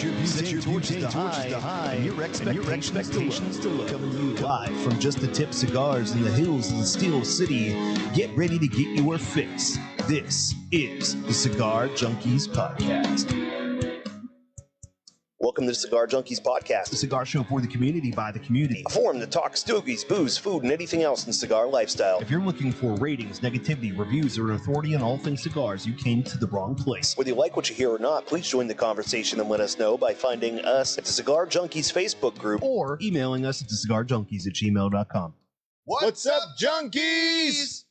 set your view torches to high, and your expectations to low. Coming to you live from Just the Tip Cigars in the hills of the Steel City. Get ready to get your fix. This is the Cigar Junkies Podcast. Welcome to the Cigar Junkies Podcast, A cigar show for the community by the community. a forum to talk stogies, booze, food, and anything else in the cigar lifestyle. If you're looking for ratings, negativity, reviews, or an authority on all things cigars, you came to the wrong place. Whether you like what you hear or not, please join the conversation and let us know by finding us at the Cigar Junkies Facebook group. Or emailing us at thecigarjunkies@gmail.com. What's up, junkies?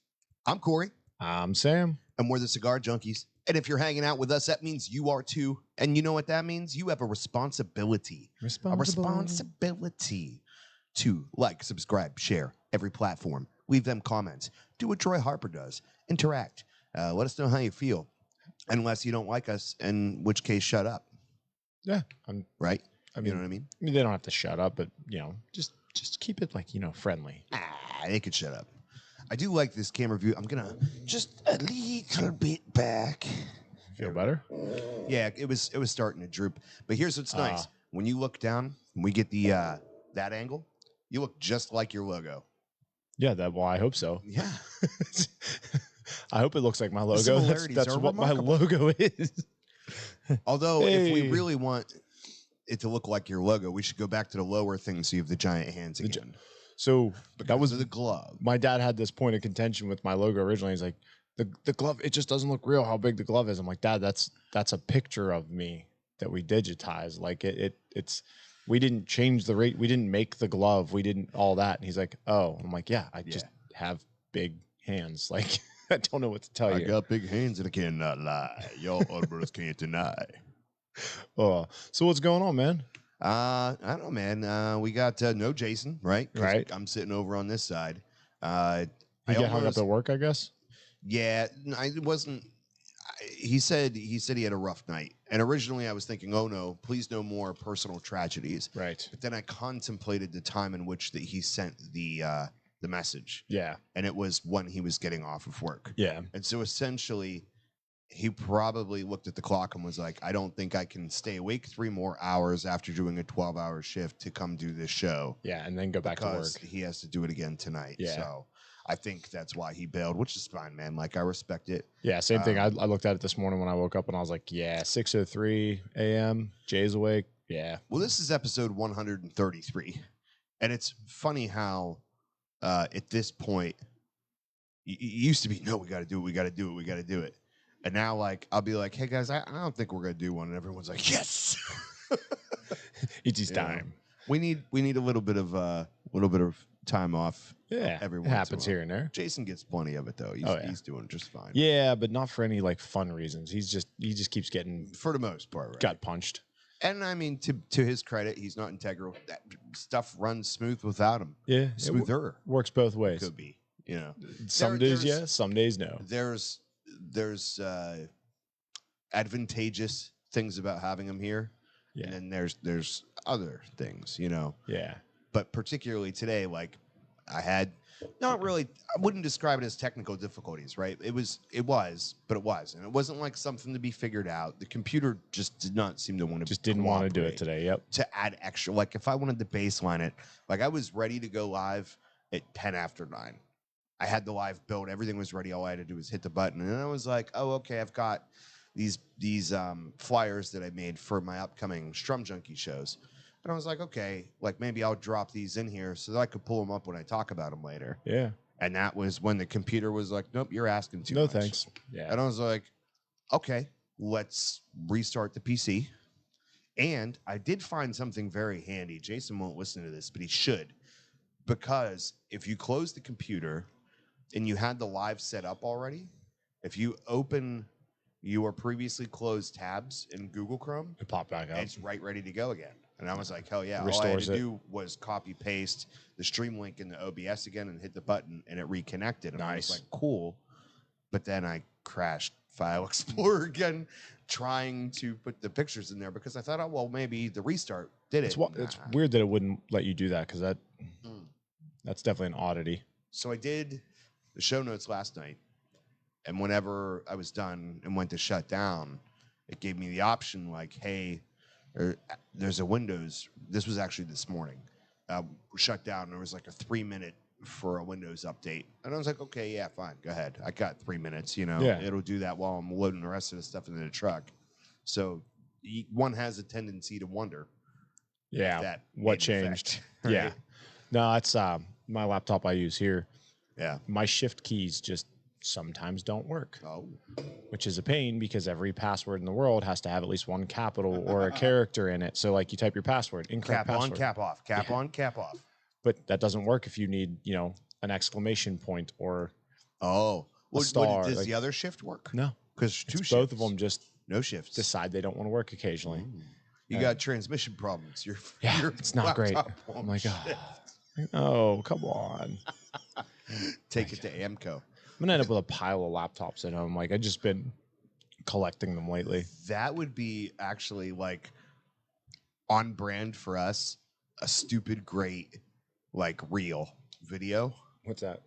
I'm Corey, I'm Sam. and we're the Cigar Junkies. And if you're hanging out with us, that means you are too. And you know what that means? You have a responsibility. A responsibility to like, subscribe, share every platform. Leave them comments. Do what Troy Harper does. Interact. Let us know how you feel. Unless you don't like us, in which case, shut up. Yeah, Right? I mean, You know what I mean? they don't have to shut up, but just keep it friendly. They could shut up. I do like this camera view. I'm going to just a little bit back. Feel better? Yeah, it was starting to droop. But here's what's nice. When you look down, and we get the that angle, you look just like your logo. Yeah, I hope so. Yeah. I hope it looks like my logo. similarities That's are what remarkable. my logo is. Although, if we Hey. really want it to look like your logo, we should go back to the lower thing so you have the giant hands again. So that was the glove. my dad had this point of contention with my logo originally. He's like, the glove, it just doesn't look real how big the glove is. I'm like, Dad, that's a picture of me that we digitized. Like it's we didn't change the rate, we didn't make the glove, we didn't all that. And he's like, oh. I'm like, yeah, I just have big hands. Like I don't know what to tell you. I got big hands and I cannot lie. Y'all others can't deny. Oh, so what's going on, man? I don't know, man. We got no Jason, right? 'Cause Right. I'm sitting over on this side. You get hung up at work, I guess. Yeah, I wasn't. He said he had a rough night, and originally I was thinking, oh no, please no more personal tragedies. Right. But then I contemplated the time in which that he sent the message, Yeah. and it was when he was getting off of work. Yeah. And so essentially, he probably looked at the clock and was like, I don't think I can stay awake 3 more hours after doing a 12-hour shift to come do this show. Yeah. And then go back to work. Because he has to do it again tonight. Yeah. So I think that's why he bailed, which is fine, man. Like, I respect it. Yeah, same thing. I looked at it this morning when I woke up and I was like, yeah, 6:03 a.m. Jay's awake. Yeah. Well, this is episode 133. And it's funny how at this point, it used to be, no, we got to do it. And now, like, I'll be like, hey, guys, I don't think we're going to do one. And everyone's like, yes. It's his Yeah. time. We need a little bit of time off. Yeah. Every it once in a happens while. here and there. Jason gets plenty of it, though. He's doing just fine. Yeah, but not for any like fun reasons. He just keeps getting For the most part, right? gut punched. And I mean, to his credit, he's not integral. That stuff runs smooth without him. Yeah. Smoother Works both ways. could be, Some days yes, some days no. There's advantageous things about having him here, Yeah. and then there's other things, Yeah. But particularly today, like I had not really. I wouldn't describe it as technical difficulties, right? It was, but it was, and it wasn't like something to be figured out. The computer just did not seem to want to. Just didn't want to do it cooperate. today. Yep. To add extra, like if I wanted to baseline it, like I was ready to go live at 10 after 9. I had the live build, everything was ready. All I had to do was hit the button, and I was like, oh, okay, I've got these flyers that I made for my upcoming Strum Junkie shows. And I was like, okay, like maybe I'll drop these in here so that I could pull them up when I talk about them later. Yeah. And that was when the computer was like, nope, you're asking too No much. thanks. Yeah. And I was like, okay, let's restart the PC. And I did find something very handy. Jason won't listen to this, but he should. Because if you close the computer and you had the live set up already, if you open your previously closed tabs in Google Chrome, It popped back up. it's right ready to go again. And I was like, hell yeah. All I had Restores to it. do was copy paste the stream link in the OBS again and hit the button, and it reconnected. And I was Nice. like, cool. But then I crashed File Explorer again, trying to put the pictures in there because I thought, oh, well, maybe the restart did it. It's weird that it wouldn't let you do that because Mm. that's definitely an oddity. So I did the show notes last night, and whenever I was done and went to shut down, it gave me the option like, hey, there's a Windows. This was actually this morning. Shut down. There was like a 3-minute for a Windows update, and I was like, okay, yeah, fine, go ahead. I got 3 minutes. Yeah. It'll do that while I'm loading the rest of the stuff into the truck. So one has a tendency to wonder. Yeah. That What made an changed? effect, right? Yeah. No, that's my laptop I use here. Yeah. My shift keys just sometimes don't work, Oh. which is a pain because every password in the world has to have at least one capital or a character in it. So like you type your password, incorrect Cap password. on, cap off. Cap on, cap off. But that doesn't work if you need, an exclamation point or Oh. Well, star, does like- the other shift work? no. Because two It's shifts. both of them just No shifts. decide they don't want to work occasionally. You got transmission problems. Yeah, your it's not great. laptop I'm won't like, shift. oh, come on. Take it to Amco. I'm gonna end up with a pile of laptops at home. Like I've just been collecting them lately. That would be actually like on brand for us, a stupid great like reel video What's that?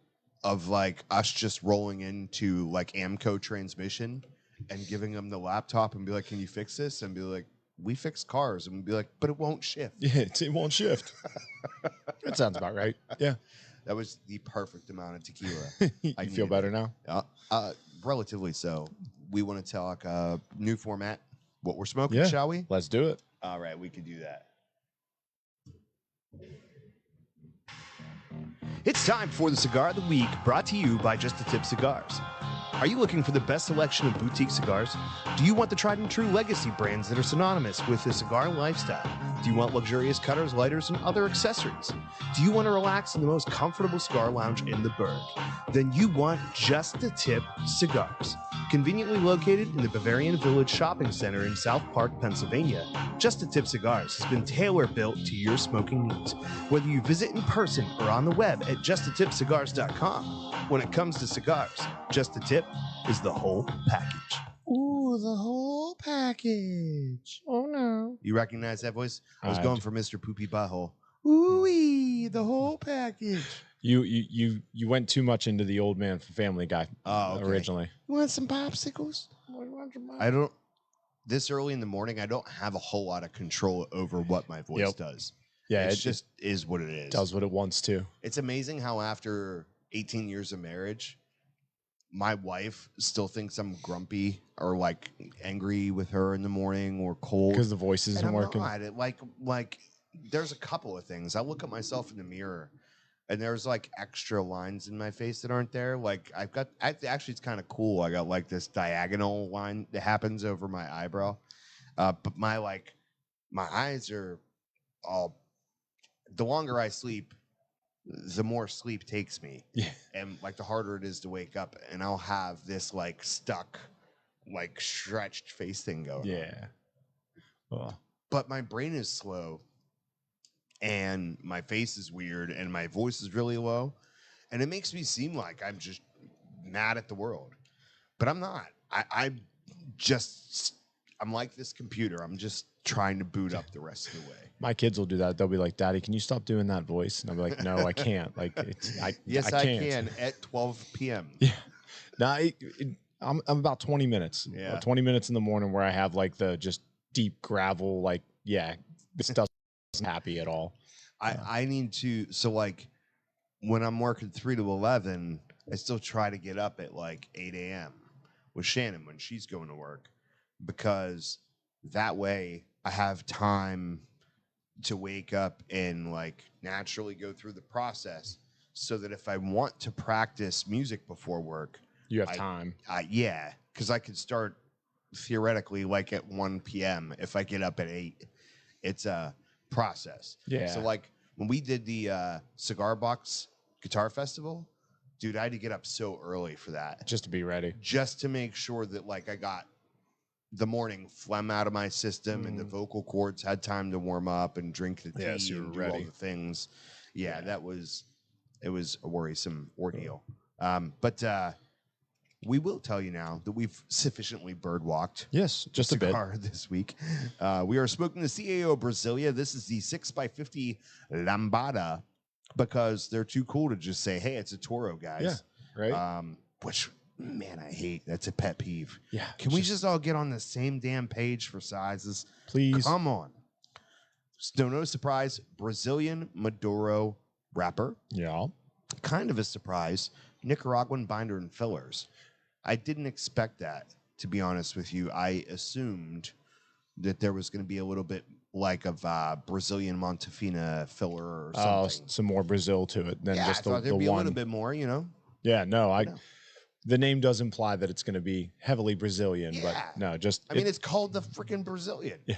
of like us just rolling into like Amco transmission and giving them the laptop and be like, can you fix this? And be like, we fix cars. And we'd be like, but it won't shift. Yeah, it won't shift. That sounds about right. Yeah. That was the perfect amount of tequila. You I feel needed better it. now? Relatively so. We want to talk new format, what we're smoking, Yeah. shall we? Let's do it. All right, we could do that. It's time for the Cigar of the Week, brought to you by Just a Tip Cigars. Are you looking for the best selection of boutique cigars? Do you want the tried and true legacy brands that are synonymous with the cigar lifestyle? Do you want luxurious cutters, lighters, and other accessories? Do you want to relax in the most comfortable cigar lounge in the burg? Then you want Just a Tip Cigars. Conveniently located in the Bavarian Village Shopping Center in South Park, Pennsylvania, Just a Tip Cigars has been tailor-built to your smoking needs. Whether you visit in person or on the web at justatipcigars.com, when it comes to cigars, Just a Tip is the whole package. Ooh, the whole package. Oh no. You recognize that voice? I was I going do. for Mr. Poopy Butthole. Ooh-wee, the whole package. You went too much into the old man from Family Guy originally. You want some popsicles? I don't. This early in the morning, I don't have a whole lot of control over what my voice Yep. does. Yeah, it it just is what it is. does what it wants to. It's amazing how after 18 years of marriage, my wife still thinks I'm grumpy or like angry with her in the morning or cold Because the voice And isn't I'm working. not. Like there's a couple of things. I look at myself in the mirror and there's like extra lines in my face that aren't there. Like actually it's kind of cool. I got like this diagonal line that happens over my eyebrow. But my eyes are all, the longer I sleep, the more sleep takes me. Yeah. And like the harder it is to wake up, and I'll have this like stuck, like stretched face thing going on. Yeah. Well, But my brain is slow and my face is weird and my voice is really low, and it makes me seem like I'm just mad at the world, but I'm not. I'm like this computer. I'm just trying to boot up the rest of the way. my kids will do that. They'll be like, "Daddy, can you stop doing that voice?" And I'll be like, "No, I can't." Like, Yes, I I can't. can at 12 p.m. Yeah. Now I'm about 20 minutes. Yeah. About 20 minutes in the morning where I have like the just deep gravel. Like, yeah, this doesn't happy at all. I need to, so like when I'm working 3 to 11, I still try to get up at like 8 a.m. with Shannon when she's going to work, because that way I have time to wake up and like naturally go through the process, so that if I want to practice music before work, You have time. yeah, because I could start theoretically like at 1 p.m. if I get up at 8. It's a process. Yeah. So like when we did the Cigar Box Guitar Festival, dude, I had to get up so early for that, Just to be ready. just to make sure that like I got the morning phlegm out of my system and the vocal cords had time to warm up and drink the tea Yeah, so you and were do all ready. the things. Yeah, it was a worrisome ordeal. But we will tell you now that we've sufficiently bird walked Yes, just a bit. cigar this week. We are smoking the CAO Brazilia. This is the 6x50 Lambada, because they're too cool to just say, hey, it's a Toro, guys. Yeah, right. Which Man, I hate that's a pet peeve. Yeah. Can we just all get on the same damn page for sizes? please? Come on. So no surprise, Brazilian Maduro wrapper. Yeah. Kind of a surprise, Nicaraguan binder and fillers. I didn't expect that, to be honest with you. I assumed that there was going to be a little bit like of Brazilian Montefina filler or Oh, something. some more Brazil to it than Yeah, just I thought the there'd be a one. little bit more, you know. Yeah, no, No. the name does imply that it's going to be heavily Brazilian, Yeah. but no, just I mean, it's called the freaking Brazilian. Yeah.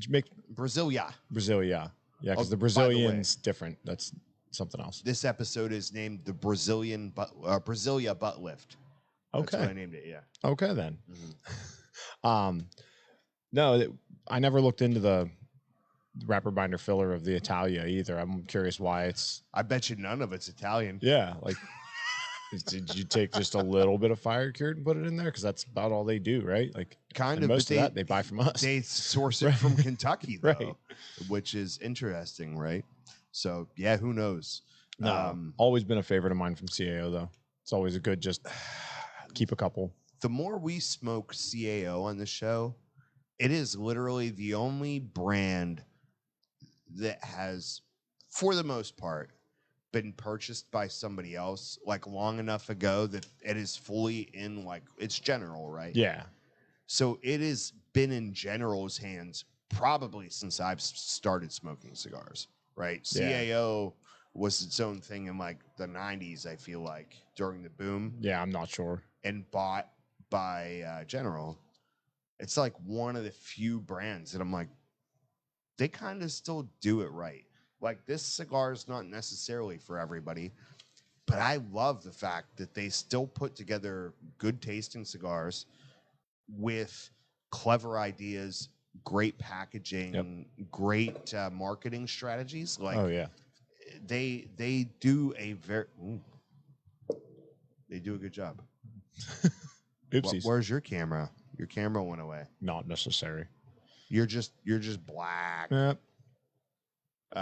make Brasilia. Brazil, yeah, because the by the way, Brazilian's different. That's something else. This episode is named the Brazilia Buttlift. That's what I named it. Yeah. Okay then. Mm-hmm. No, I never looked into the wrapper binder filler of the Italia either. I'm curious why it's. I bet you none of it's Italian. Yeah, like. Did you take just a little bit of fire cured and put it in there? Because that's about all they do, right? Like, Kind of. most but of that they buy from us. They source it Right. from Kentucky, though, Right. which is interesting, right? So, yeah, who knows? No, always been a favorite of mine from CAO, though. It's always a good just keep a couple. The more we smoke CAO on the show, it is literally the only brand that has, for the most part, been purchased by somebody else like long enough ago that it is fully in like it's General, right? Yeah. So it has been in General's hands probably since I've started smoking cigars, right? Yeah. CAO was its own thing in like the 90s, I feel like, during the boom, Yeah, I'm not sure. and bought by General. It's like one of the few brands that I'm like, they kind of still do it right. Like, this cigar is not necessarily for everybody, but I love the fact that they still put together good tasting cigars with clever ideas, great packaging, great marketing strategies. Like, Oh yeah. they do a they do a good job. Oopsies. Where's your camera? Your camera went away. Not necessary. You're just black. Yeah.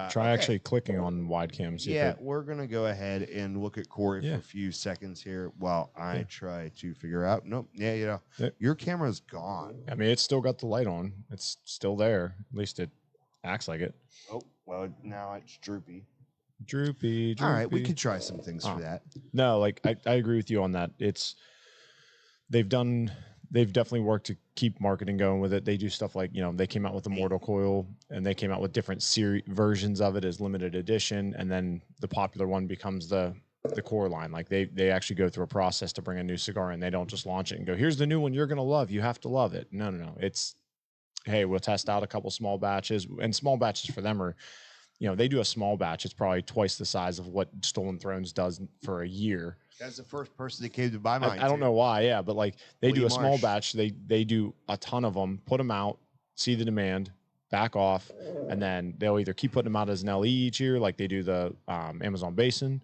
Try okay. actually clicking on wide cam. See Yeah, if it, we're gonna go ahead and look at Corey Yeah. for a few seconds here while I Yeah. try to figure out. Nope. Yeah, you know, Yeah. your camera's gone. I mean, it's still got the light on. It's still there. At least it acts like it. Oh, well, now it's droopy. Droopy. All right, we could try some things for that. No, like I agree with you on that. They've definitely worked to keep marketing going with it. They do stuff like, they came out with the Mortal Coil and they came out with different versions of it as limited edition. And then the popular one becomes the core line. Like they actually go through a process to bring a new cigar in. They don't just launch it and go, here's the new one you're going to love. You have to love it. No. It's, hey, we'll test out a couple small batches, and small batches for them are, they do a small batch. It's probably twice the size of what Stolen Thrones does for a year. That's the first person that came to my mind. I don't know why, yeah, but like they do a small Marsh. batch. They do a ton of them, put them out, see the demand, back off, and then they'll either keep putting them out as an LE each year, like they do the Amazon Basin,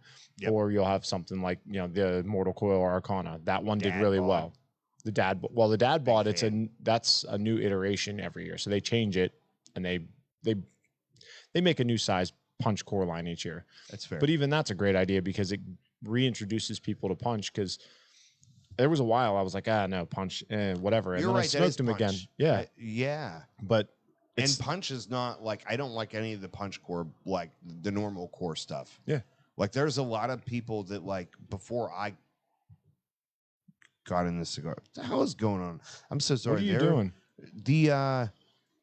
or you'll have something like the Mortal Coil or Arcana. That one did really well. The dad bought that's a new iteration every year, so they change it and they make a new size punch core line each year. That's fair. But even that's a great idea because it reintroduces people to punch, because there was a while I was like, no, punch, whatever. And You're then right, I smoked them again. Yeah. Yeah. But And punch is not like, I don't like any of the punch core, like the normal core stuff. Yeah. Like there's a lot of people that like before I got in the cigar. What the hell is going on? I'm so sorry. What are you doing? The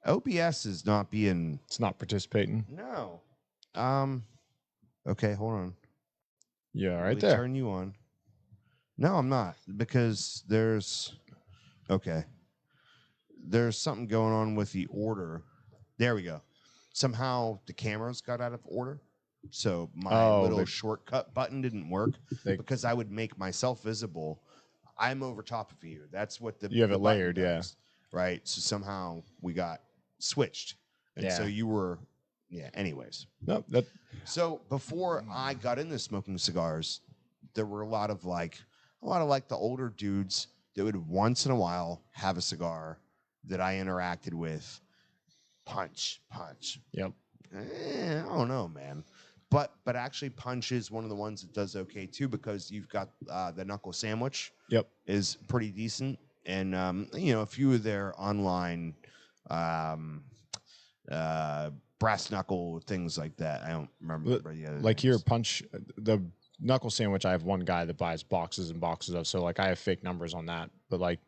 OBS is not being. It's not participating. No. Okay, hold on. Yeah, right Let me there. Turn you on. No, I'm not, because there's something going on with the order. There we go. Somehow the cameras got out of order. So my little shortcut button didn't work because I would make myself visible. I'm over top of you. That's what you have the it layered, does, right? So somehow we got switched. And so you were, anyways. No, So before I got into smoking cigars, there were a lot of like the older dudes that would once in a while have a cigar that I interacted with. Punch. Yep. I don't know, man. but actually Punch is one of the ones that does okay too, because you've got the knuckle sandwich. Yep. Is pretty decent, and you know, a few of their online brass knuckle things like that. I don't remember the other like names. here, Punch, the knuckle sandwich, I have one guy that buys boxes and boxes of, so like I have fake numbers on that, but like,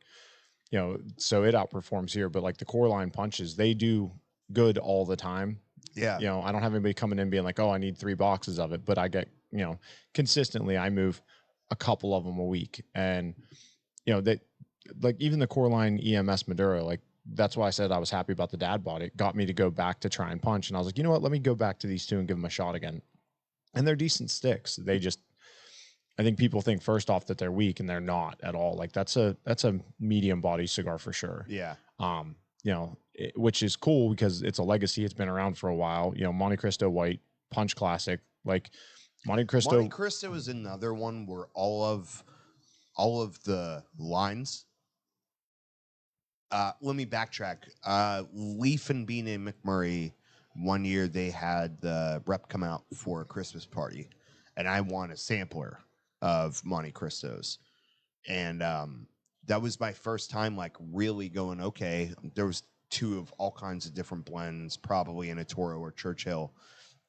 you know, so it outperforms here. But like the core line punches, they do good all the time. Yeah. You know, I don't have anybody coming in being like, oh, I need 3 boxes of it, but I get, you know, consistently I move a couple of them a week. And, you know, that, like, even the core line EMS Maduro, like, that's why I said I was happy about the dad bod. It got me to go back to try and punch. And I was like, you know what, let me go back to these two and give them a shot again. And they're decent sticks. They just, I think people think first off that they're weak, and they're not at all. Like that's a medium body cigar for sure. Yeah. You know, which is cool because it's a legacy. It's been around for a while. You know, Monte Cristo White, Punch Classic, like Monte Cristo. Monte Cristo is another one where all of the lines. Let me backtrack. Leaf and Bean and McMurray, one year they had the rep come out for a Christmas party, and I won a sampler of Monte Cristos, and that was my first time like really going, okay, there was 2 of all kinds of different blends, probably in a Toro or Churchill,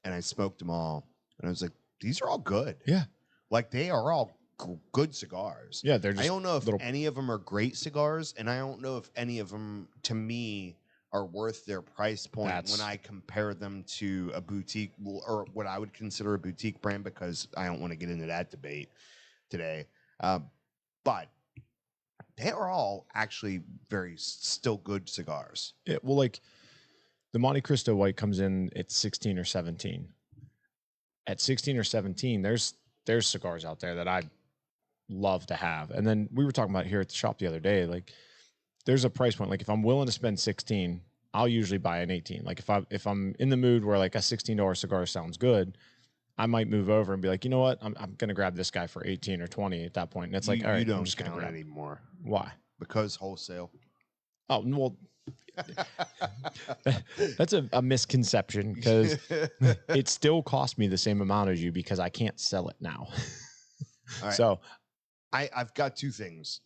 and I smoked them all, and I was like, these are all good. Yeah. Like they are all good cigars. Yeah, they're just I don't know if little... any of them are great cigars, and I don't know if any of them, to me, are worth their price point when I compare them to a boutique or what I would consider a boutique brand, because I don't want to get into that debate today. But they are all actually still good cigars. Yeah, well, like the Monte Cristo White comes in at 16 or 17. At 16 or 17, there's cigars out there that I love to have. And then we were talking about here at the shop the other day, like there's a price point. Like if I'm willing to spend 16, I'll usually buy an 18. Like if I'm in the mood where like a $16 cigar sounds good, I might move over and be like, you know what, I'm gonna grab this guy for 18 or 20 at that point. And it's like, all right, you I'm just gonna don't grab anymore. Why? Because wholesale. Oh well, that's a misconception, because it still cost me the same amount as you because I can't sell it now. All right. So I've got 2 things.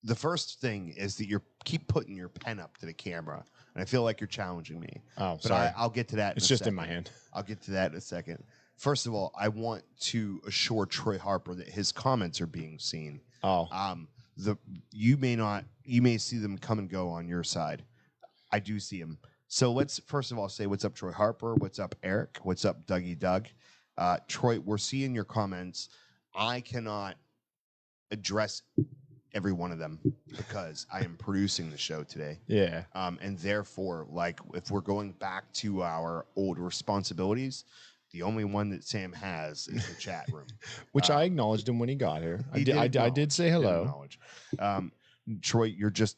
The first thing is that you keep putting your pen up to the camera, and I feel like you're challenging me. Oh, but sorry. I'll get to that. It's just in my hand. I'll get to that in a second. First of all, I want to assure Troy Harper that his comments are being seen. Oh, you may see them come and go on your side. I do see them. So let's first of all say what's up, Troy Harper. What's up, Eric? What's up, Dougie Doug? Troy, we're seeing your comments. I cannot address every one of them because I am producing the show today. yeah. And therefore, like, if we're going back to our old responsibilities, the only one that Sam has is the chat room. Which I acknowledged him when he got here. I did say hello. Troy, you're just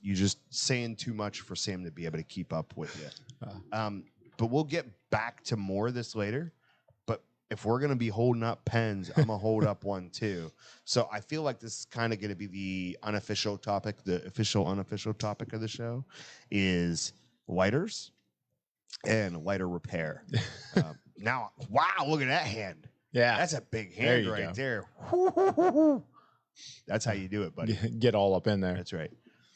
saying too much for Sam to be able to keep up with you. But we'll get back to more of this later. But if we're going to be holding up pens, I'm going to hold up one too. So I feel like this is kind of going to be the unofficial topic. The official, unofficial topic of the show is lighters and lighter repair. Now, wow, look at that hand. Yeah. That's a big hand right there. That's how you do it, buddy. Get all up in there. That's right.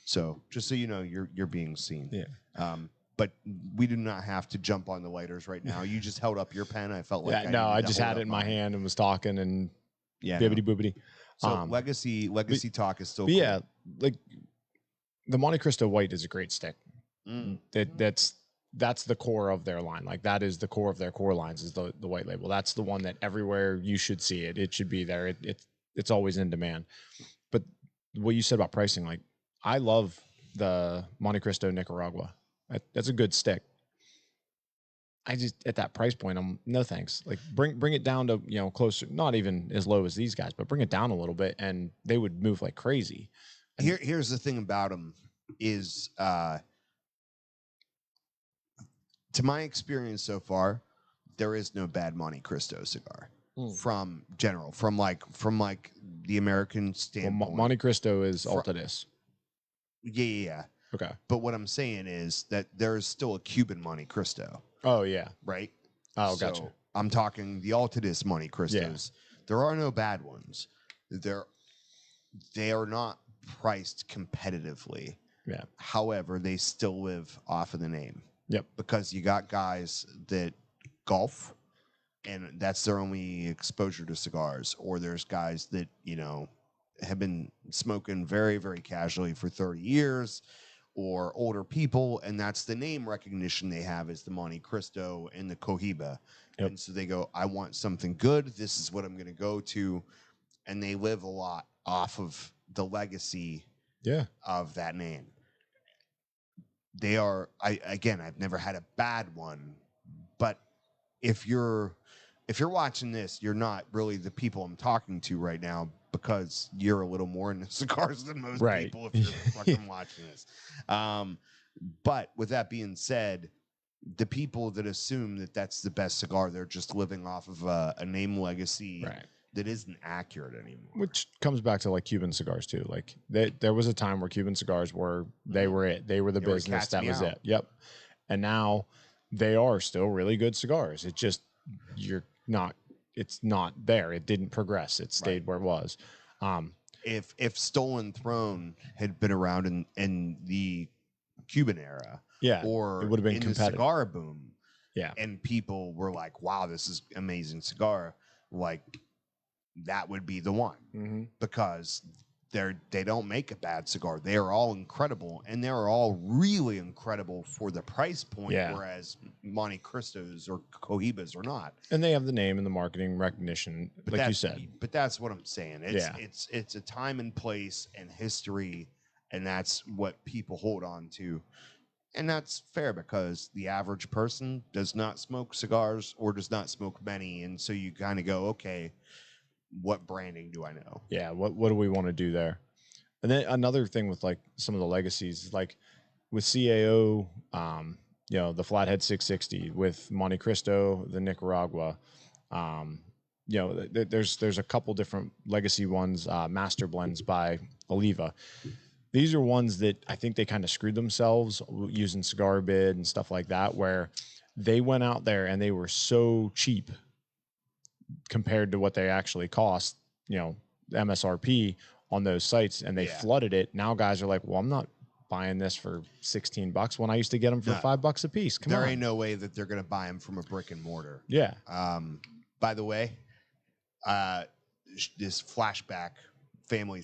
So just so you know, you're being seen. Yeah. But we do not have to jump on the lighters right now. You just held up your pen. I felt like I just had it in my hand and was talking and bibbity boobity. So legacy talk is still cool. Yeah, like the Monte Cristo White is a great stick. That's the core of their line. Like that is the core of their core lines is the white label. That's the one that everywhere you should see it. It should be there. It's always in demand. But what you said about pricing, like I love the Monte Cristo Nicaragua. That's a good stick. I just at that price point, I'm no thanks. Like bring it down to closer, not even as low as these guys, but bring it down a little bit, and they would move like crazy. Here's the thing about them is, to my experience so far, there is no bad Monte Cristo cigar from the American standpoint. Well, Monte Cristo is Altadis. Yeah. Okay. But what I'm saying is that there is still a Cuban Monte Cristo. Oh yeah. Right. Oh, gotcha. I'm talking the Altadis Monte Cristos. Yeah. There are no bad ones. They are not priced competitively. Yeah. However, they still live off of the name. Yep. Because you got guys that golf, and that's their only exposure to cigars, or there's guys that, you know, have been smoking very, very casually for 30 years, or older people, and that's the name recognition they have is the Monte Cristo and the Cohiba. Yep. And so they go, I want something good. This is what I'm going to go to. And they live a lot off of the legacy of that name. They are, I've never had a bad one, but if you're watching this, you're not really the people I'm talking to right now, because you're a little more into cigars than most people if you're fucking watching this. But with that being said, the people that assume that that's the best cigar, they're just living off of a name legacy that isn't accurate anymore. Which comes back to like Cuban cigars too. Like there was a time where Cuban cigars were they were it. They were the business. That was it. Yep. And now they are still really good cigars. It just it's not there. It didn't progress. It stayed where it was. If Stolen Throne had been around in the Cuban era, or it would have been in the cigar boom, and people were like, wow, this is amazing cigar, like that would be the one, because they don't make a bad cigar. They are all incredible, and they're all really incredible for the price point, whereas Monte Cristos or Cohibas are not. And they have the name and the marketing recognition, but like you said. But that's what I'm saying. It's a time and place and history, and that's what people hold on to. And that's fair, because the average person does not smoke cigars or does not smoke many, and so you kind of go, okay, what branding do I know? Yeah, what do we want to do there? And then another thing with like some of the legacies, like with CAO, you know, the Flathead 660, with Monte Cristo, the Nicaragua, you know, there's a couple different legacy ones, master blends by Oliva. These are ones that I think they kind of screwed themselves using Cigar Bid and stuff like that, where they went out there and they were so cheap compared to what they actually cost, you know, MSRP on those sites, and they flooded it. Now guys are like, well, I'm not buying this for $16 when I used to get them for $5 a piece. Come on. There ain't no way that they're going to buy them from a brick and mortar. Yeah. By the way, this flashback, Family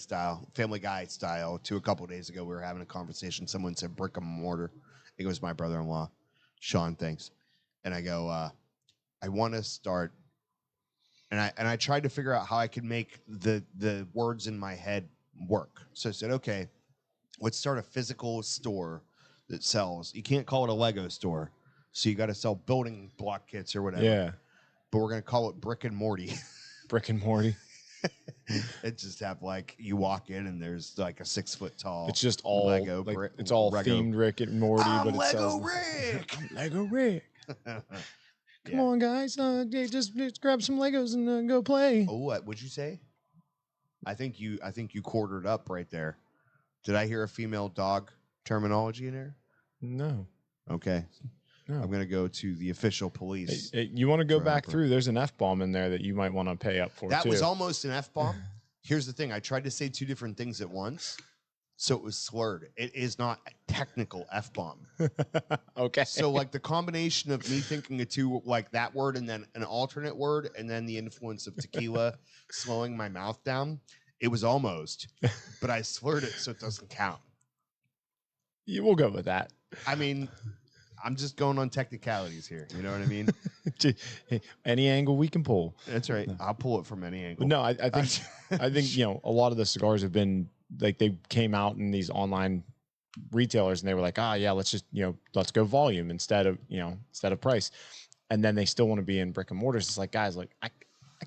Guy style, to a couple of days ago, we were having a conversation. Someone said brick and mortar. It was my brother-in-law, Sean, thanks. And I go, I want to start, and I tried to figure out how I could make the words in my head work. So I said, okay, let's start a physical store that sells. You can't call it a Lego store, so you got to sell building block kits or whatever. Yeah. But we're gonna call it Brick and Morty. Brick and Morty. It just have like, you walk in and there's like a 6 foot tall. It's just all Lego like, brick. It's all themed Rick and Morty, but it Lego says Rick. I'm Lego Rick. Come on, guys, just grab some Legos and go play. Oh, what would you say? I think you quartered up right there. Did I hear a female dog terminology in there? No. Okay. No. I'm gonna go to the official police. Hey, you want to go back through? There's an F-bomb in there that you might want to pay up for. That was almost an F-bomb. Here's the thing: I tried to say two different things at once, so it was slurred. It is not a technical F-bomb. Okay. So like the combination of me thinking of two, like that word and then an alternate word, and then the influence of tequila slowing my mouth down, it was almost, but I slurred it so it doesn't count. You will go with that. I mean, I'm just going on technicalities here. You know what I mean? Any angle we can pull. That's right. I'll pull it from any angle. But no, I think I think you know, a lot of the cigars have been like, they came out in these online retailers and they were like, yeah, let's just, you know, let's go volume instead of price. And then they still want to be in brick and mortars. It's like, guys, like I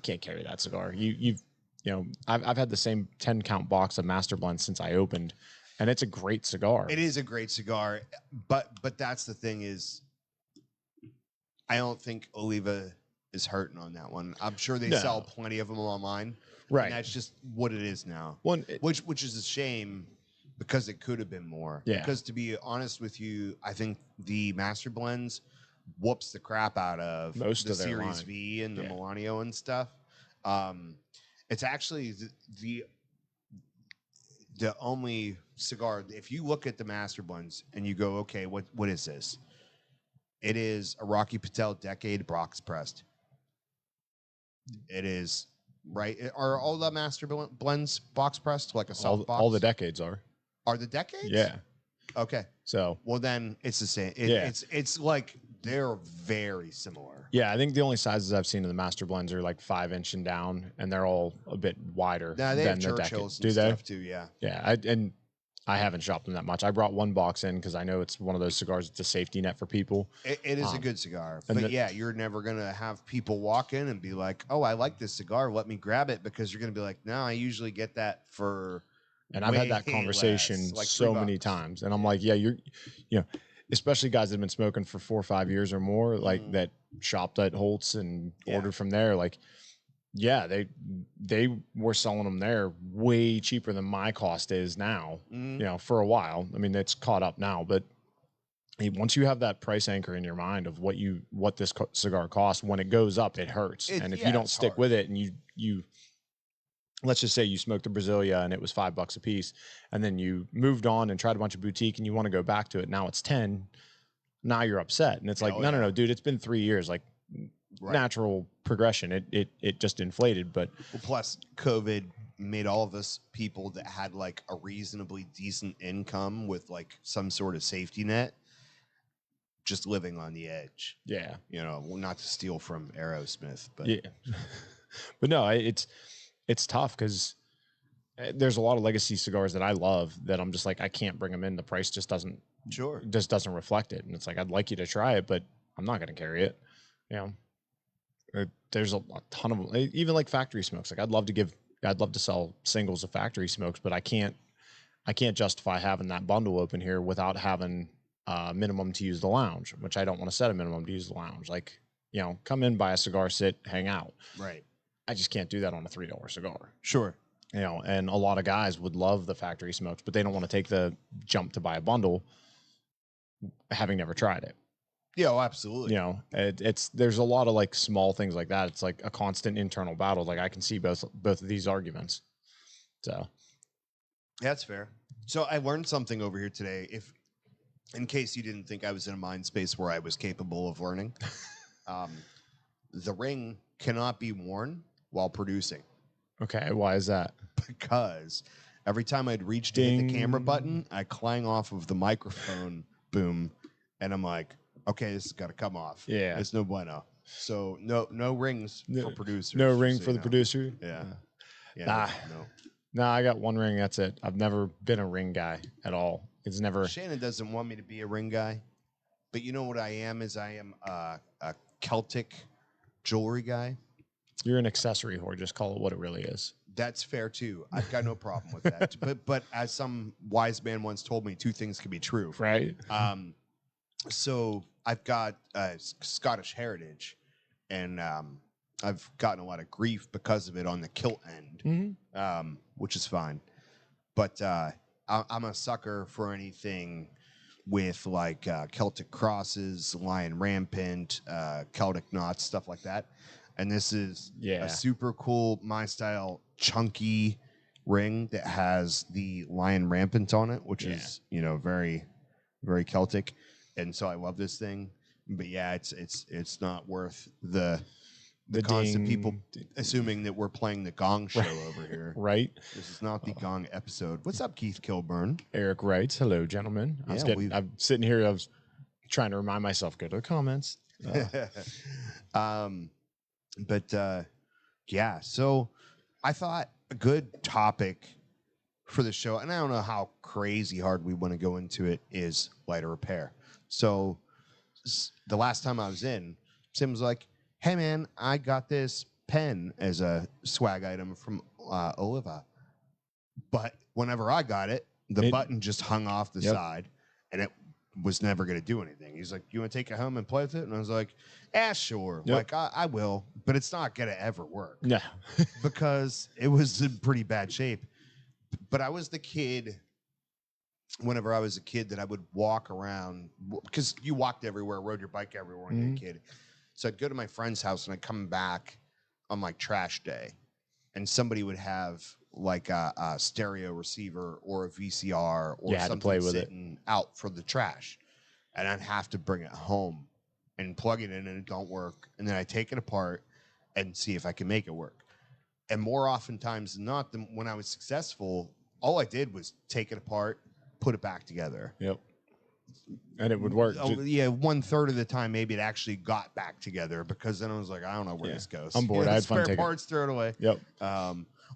can't carry that cigar. You know, I've had the same 10 count box of Master Blend since I opened, and it's a great cigar. It is a great cigar, but that's the thing is, I don't think Oliva is hurting on that one. I'm sure they sell plenty of them online. Right. And that's just what it is now. Which is a shame, because it could have been more. Yeah. Because to be honest with you, I think the Master Blends whoops the crap out of Most the of their Series line. V and the Yeah. Milano and stuff. It's actually the only cigar. If you look at the Master Blends and you go, okay, what is this? It is a Rocky Patel Decade box pressed. It is right. Are all the Master Blends box pressed like a soft box? All the decades are. Are the decades? Yeah. Okay. So Well, then it's the same. Yeah. It's like they're very similar. yeah, I think the only sizes I've seen of the Master Blends are like 5-inch and down, and they're all a bit wider Now they have than the Churchills decade. and Do they? stuff too. Yeah. Yeah, I haven't shopped them that much. I brought one box in because I know it's one of those cigars. It's a safety net for people. It is a good cigar, and but yeah, you're never gonna have people walk in and be like, "Oh, I like this cigar. Let me grab it," because you're gonna be like, "No, I usually get that for." And I've had that way conversation less, like so $3. many times, and I'm like, yeah, you know, especially guys that have been smoking for 4 or 5 years or more, like that shopped at Holtz and ordered from there, like. Yeah, they were selling them there way cheaper than my cost is now. For a while. I mean, it's caught up now, but once you have that price anchor in your mind of what this cigar costs, when it goes up, it hurts. And if you don't stick with it, and you let's just say you smoked a Brazilia and it was $5 a piece, and then you moved on and tried a bunch of boutique and you want to go back to it, now it's 10. Now you're upset, and it's like, no, dude, it's been 3 years, like. Natural progression. It just inflated, but plus COVID made all of us people that had like a reasonably decent income with like some sort of safety net just living on the edge. Yeah, not to steal from Aerosmith, but yeah. But no, it's tough because there's a lot of legacy cigars that I love that I'm just like, I can't bring them in. The price just doesn't reflect it, and it's like, I'd like you to try it, but I'm not going to carry it. There's a ton of them, even like factory smokes. Like I'd love to sell singles of factory smokes, but I can't justify having that bundle open here without having minimum to use the lounge, which I don't want to set a minimum to use the lounge. Like, come in, buy a cigar, sit, hang out. Right. I just can't do that on a $3 cigar. Sure. And a lot of guys would love the factory smokes, but they don't want to take the jump to buy a bundle having never tried it. Yeah, absolutely. There's a lot of like small things like that. It's like a constant internal battle. Like I can see both of these arguments. So that's fair. So I learned something over here today. In case you didn't think I was in a mind space where I was capable of learning, the ring cannot be worn while producing. Okay, why is that? Because every time I'd reach to hit the camera button, I clang off of the microphone boom, and I'm like, okay, this has got to come off. Yeah. It's no bueno. So no rings for producers. No ring for the producer? Yeah. No, I got one ring. That's it. I've never been a ring guy at all. It's never. Shannon doesn't want me to be a ring guy, but you know what I am is I am a Celtic jewelry guy. You're an accessory whore. Just call it what it really is. That's fair too. I've got no problem with that. But as some wise man once told me, two things can be true. Right. So I've got Scottish heritage, and I've gotten a lot of grief because of it on the kilt end, which is fine. But I'm a sucker for anything with like Celtic crosses, lion rampant, Celtic knots, stuff like that. And this is a super cool, my style, chunky ring that has the lion rampant on it, which is very, very Celtic. And so I love this thing, but yeah, it's not worth the constant people assuming that we're playing the Gong Show over here. Right. This is not the Gong episode. What's up, Keith Kilburn? Eric writes, hello, gentlemen. I'm sitting here. I was trying to remind myself, go to the comments. Yeah. So I thought a good topic for the show, and I don't know how crazy hard we want to go into it, is lighter repair. So the last time I was in, Sim was like, hey, man, I got this pen as a swag item from Oliva. But whenever I got it, the button just hung off the side, and it was never going to do anything. He's like, you want to take it home and play with it? And I was like, sure. Like, I will, but it's not going to ever work. Yeah. Because it was in pretty bad shape. But I was the kid whenever I was a kid that I would walk around because you walked everywhere, rode your bike everywhere when you were a kid. So I'd go to my friend's house and I'd come back on like trash day, and somebody would have like a stereo receiver or a VCR or You had to play something with it. sitting out for the trash, and I'd have to bring it home and plug it in, and it don't work, and then I take it apart and see if I can make it work. And more oftentimes than not, when I was successful, all I did was take it apart, put it back together. Yep. And it would work. Oh, yeah, 1/3 of the time, maybe it actually got back together because then I was like, I don't know where this goes. I'm bored. I had fun spare taking parts, throw it away. Yep.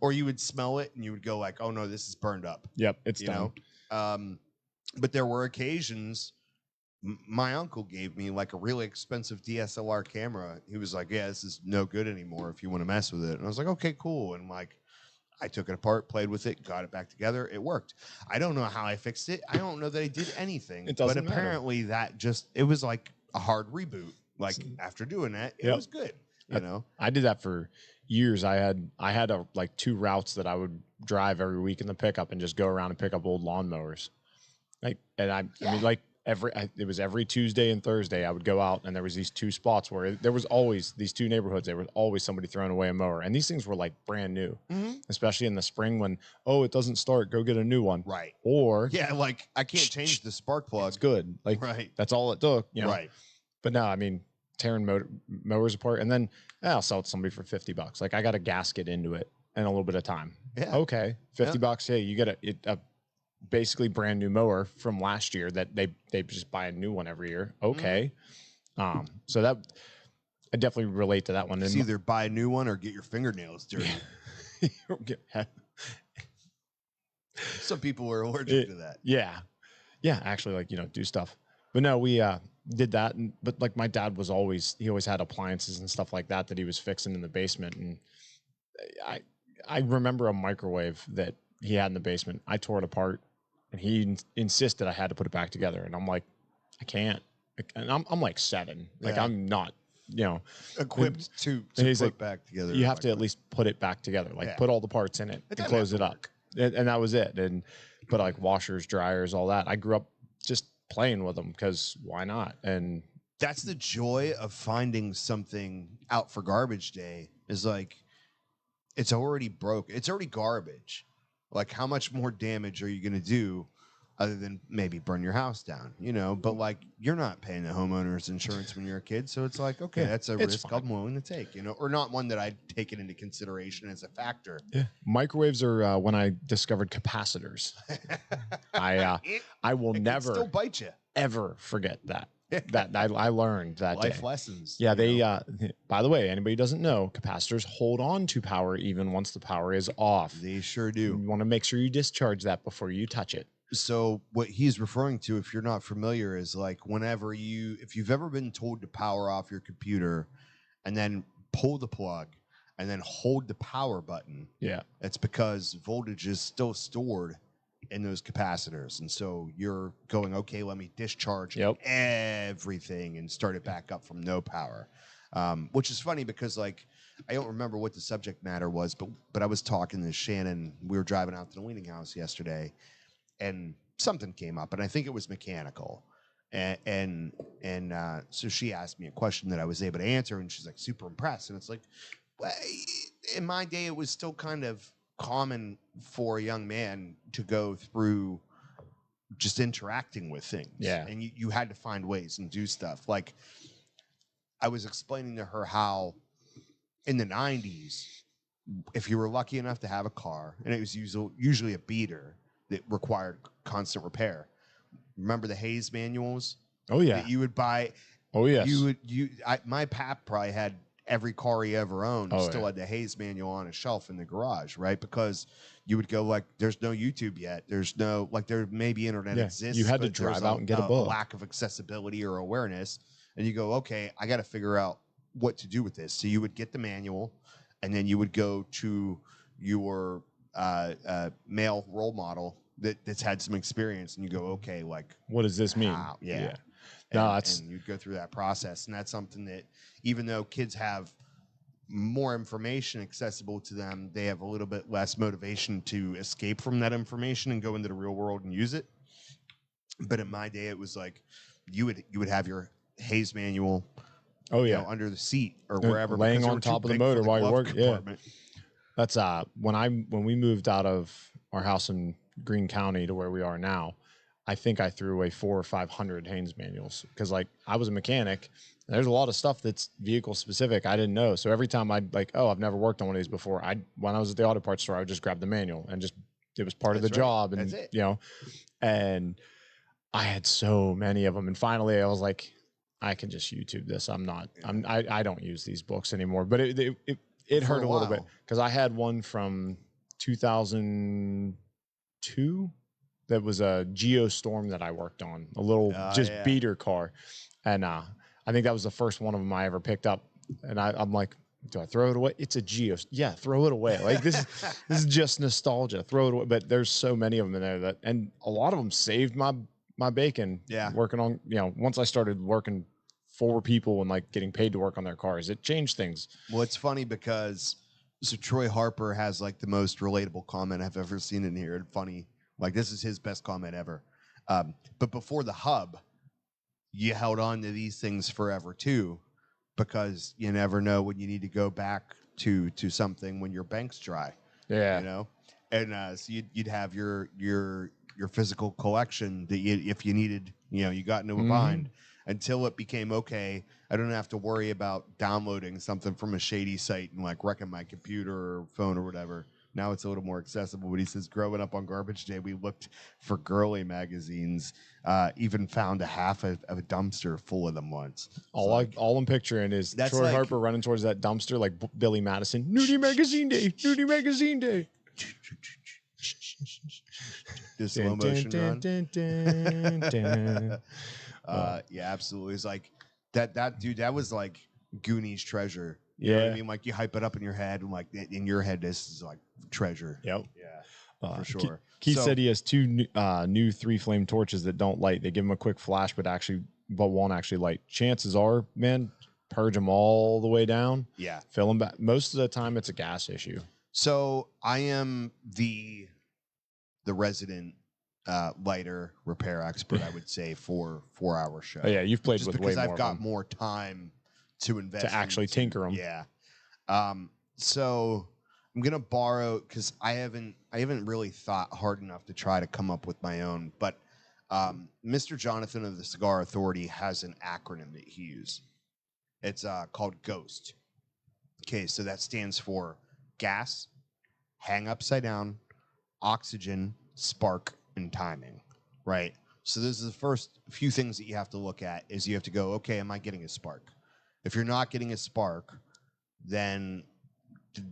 Or you would smell it and you would go like, oh no, this is burned up. Yep. It's done. But there were occasions. My uncle gave me like a really expensive DSLR camera. He was like, yeah, this is no good anymore if you want to mess with it. And I was like, okay, cool. And like, I took it apart, played with it, got it back together. It worked. I don't know how I fixed it. I don't know that I did anything. It doesn't but apparently it was like a hard reboot. Like after doing that, it was good. You know, I did that for years. I had like 2 routes that I would drive every week in the pickup and just go around and pick up old lawnmowers. I mean, like it was every Tuesday and Thursday I would go out, and there was these 2 spots where there was always these 2 neighborhoods. There was always somebody throwing away a mower, and these things were like brand new, especially in the spring when it doesn't start, go get a new one, right? Or like I can't change the spark plug. It's good, like that's all it took, you know? Right? But no, I mean, tearing mowers apart, and then I'll sell it to somebody for $50. Like I got a gasket into it and a little bit of time. Yeah. Okay, $50. Hey, you get a basically brand new mower from last year that they just buy a new one every year. Okay. So that I definitely relate to that one. It's either buy a new one or get your fingernails dirty. Some people are allergic to that. Yeah. Actually, like, do stuff. But no, we did that. But like my dad he always had appliances and stuff like that he was fixing in the basement. And I remember a microwave that he had in the basement. I tore it apart, and he insisted I had to put it back together. And I'm like, I can't. And I'm like 7. Like I'm not, equipped to put like, back together. You have to at least put it back together. Like put all the parts in it and close it up. And that was it. But like washers, dryers, all that. I grew up just playing with them because why not? And that's the joy of finding something out for garbage day is like, it's already broke. It's already garbage. Like, how much more damage are you going to do other than maybe burn your house down, But, like, you're not paying the homeowner's insurance when you're a kid. So it's like, okay, that's a risk I'm willing to take, or not one that I'd taken into consideration as a factor. Yeah. Microwaves are when I discovered capacitors. I will never still bite you. Ever forget that. That I learned that life day. Lessons. Yeah, they by the way, anybody doesn't know, capacitors hold on to power even once the power is off. They sure do. You want to make sure you discharge that before you touch it. So what he's referring to, if you're not familiar, is like if you've ever been told to power off your computer and then pull the plug and then hold the power button. Yeah. It's because voltage is still stored in those capacitors. And so you're going, okay, let me discharge everything and start it back up from no power. Which is funny because, like, I don't remember what the subject matter was, but I was talking to Shannon. We were driving out to the Weaning House yesterday, and something came up, and I think it was mechanical. And so she asked me a question that I was able to answer, and she's like super impressed. And it's like, well, in my day, it was still kind of common for a young man to go through just interacting with things. Yeah. And you had to find ways and do stuff. Like, I was explaining to her how in the 90s, if you were lucky enough to have a car, and it was usually a beater that required constant repair. Remember the Hayes manuals? Oh yeah. That you would buy. Oh yes. My pap probably had every car he ever owned. Still had the Hayes manual on a shelf in the garage, right? Because you would go like, there's no YouTube yet. There's no, like, there maybe internet exists. You had to drive out and get a book. Lack of accessibility or awareness. And you go, okay, I got to figure out what to do with this. So you would get the manual, and then you would go to your male role model that's had some experience, and you go, okay, like, what does this mean? Yeah. And you go through that process, and that's something that, even though kids have more information accessible to them, they have a little bit less motivation to escape from that information and go into the real world and use it. But in my day, it was like you would have your Hayes manual, Oh yeah, under the seat or wherever, laying because they on were too top of the big for motor the while you're glove working. Yeah, compartment. that's when we moved out of our house in Greene County to where we are now. I think I threw away 400 or 500 Haynes manuals because like I was a mechanic. And there's a lot of stuff that's vehicle specific I didn't know. So every time I'd like, oh, I've never worked on one of these before. When I was at the auto parts store, I would just grab the manual and just it was part of the That's right. job. And That's it. you know, and I had so many of them. And finally I was like, I can just YouTube this. I don't use these books anymore. But it For hurt a little bit while. because I had one from 2002 that was a Geostorm that I worked on, a little just Yeah. beater car. And I think that was the first one of them I ever picked up. And I'm like, do I throw it away? It's a yeah, throw it away. Like this is just nostalgia. Throw it away. But there's so many of them in there and a lot of them saved my bacon. Yeah. Working on, once I started working for people and like getting paid to work on their cars, it changed things. Well, it's funny because Troy Harper has like the most relatable comment I've ever seen in here. And funny, like this is his best comment ever. But before the hub, you held on to these things forever too, because you never know when you need to go back to something when your bank's dry. Yeah. And so you'd have your physical collection that if you needed, you got into a bind until it became okay. I don't have to worry about downloading something from a shady site and like wrecking my computer or phone or whatever. Now it's a little more accessible. But he says, growing up on garbage day, we looked for girly magazines. Even found half of a dumpster full of them once. All I'm picturing is Troy like, Harper running towards that dumpster like Billy Madison. Nudie Magazine Day. Nudie Magazine Day. The slow motion run. Yeah, absolutely. It's like that dude. That was like Goonies treasure. You know what I mean? Like you hype it up in your head, and like in your head, this is like treasure. Yep. Yeah, for sure. Keith said he has two new 3-flame torches that don't light. They give him a quick flash, but won't actually light. Chances are, man, purge them all the way down. Yeah, fill them back. Most of the time, it's a gas issue. So I am the resident lighter repair expert, I would say, for 4-hour show. Oh, yeah, you've played just with because way more. I've got more time to invest to actually tinker them. Yeah. So I'm gonna borrow because I haven't really thought hard enough to try to come up with my own. But Mr. Jonathan of the Cigar Authority has an acronym that he uses. It's called GHOST. Okay, so that stands for gas, hang upside down, oxygen, spark, and timing, right? So this is the first few things that you have to look at is you have to go, okay, am I getting a spark? If you're not getting a spark, then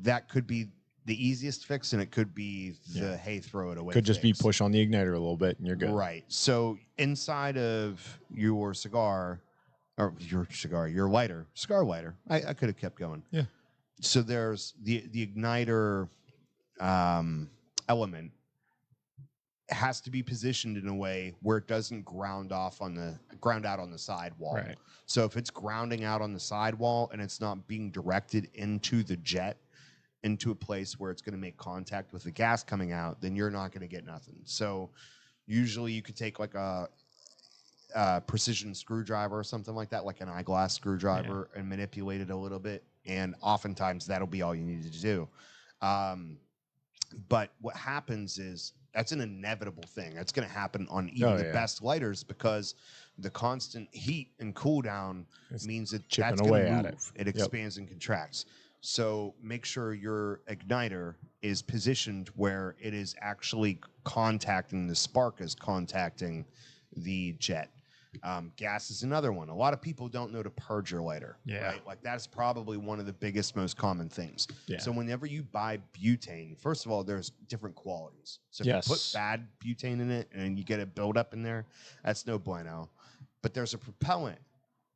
that could be the easiest fix, and it could be the, hey, throw it away. Could just fix. be push on the igniter a little bit, and you're good. Right. So inside of your cigar, your lighter, cigar lighter, I could have kept going. Yeah. So there's the igniter element has to be positioned in a way where it doesn't ground out on the sidewall. Right. So if it's grounding out on the sidewall and it's not being directed into the jet, into a place where it's going to make contact with the gas coming out, then you're not going to get nothing. So usually you could take like a precision screwdriver or something like that, like an eyeglass screwdriver, and manipulate it a little bit. And oftentimes that'll be all you need to do. But what happens is that's an inevitable thing. That's going to happen on even the best lighters because the constant heat and cool down means that that's going to move. It expands and contracts. So make sure your igniter is positioned where it is actually contacting the spark is contacting the jet. Gas is another one. A lot of people don't know to purge your lighter. Yeah. Right? Like that's probably one of the biggest, most common things. Yeah. So whenever you buy butane, first of all, there's different qualities. So if you put bad butane in it and you get a buildup in there, that's no bueno. But there's a propellant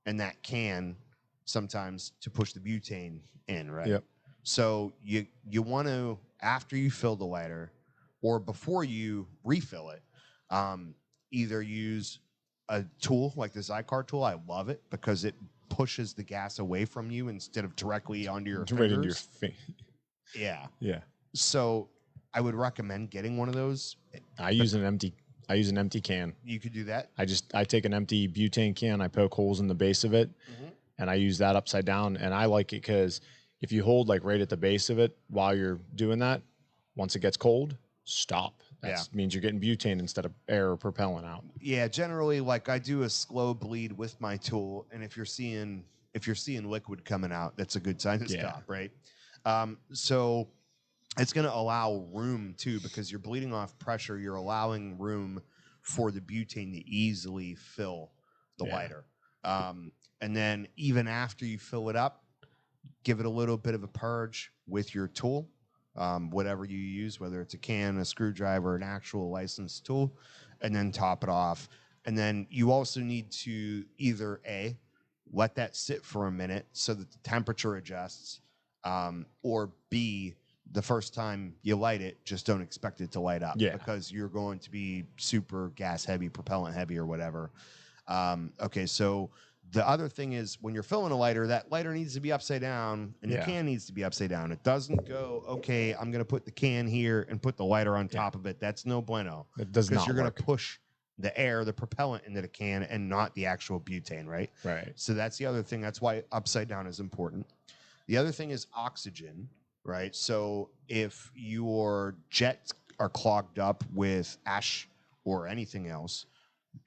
in that can sometimes to push the butane in, right? Yep. So you want to, after you fill the lighter or before you refill it, either use a tool like the Zycar tool. I love it because it pushes the gas away from you instead of directly onto your fingers. Right into your face. Yeah. Yeah. So I would recommend getting one of those. I use an empty I use an empty can. You could do that. I take an empty butane can, I poke holes in the base of it, and I use that upside down. And I like it because if you hold like right at the base of it while you're doing that, once it gets cold, stop. That means you're getting butane instead of air or propellant out. Yeah, generally, like I do a slow bleed with my tool, and if you're seeing liquid coming out, that's a good sign to stop, right? So it's going to allow room too, because you're bleeding off pressure. You're allowing room for the butane to easily fill the lighter. And then even after you fill it up, give it a little bit of a purge with your tool, whatever you use, whether it's a can, a screwdriver, an actual licensed tool, and then top it off. And then you also need to either let that sit for a minute so that the temperature adjusts, or B, the first time you light it, just don't expect it to light up because you're going to be super gas heavy, propellant heavy, or whatever. Okay, so the other thing is when you're filling a lighter, that lighter needs to be upside down and the can needs to be upside down. It doesn't go, okay, I'm going to put the can here and put the lighter on top of it. That's no bueno. It does not because you're going work. to push the air, the propellant into the can and not the actual butane, right? Right. So that's the other thing. That's why upside down is important. The other thing is oxygen, right? So if your jets are clogged up with ash or anything else,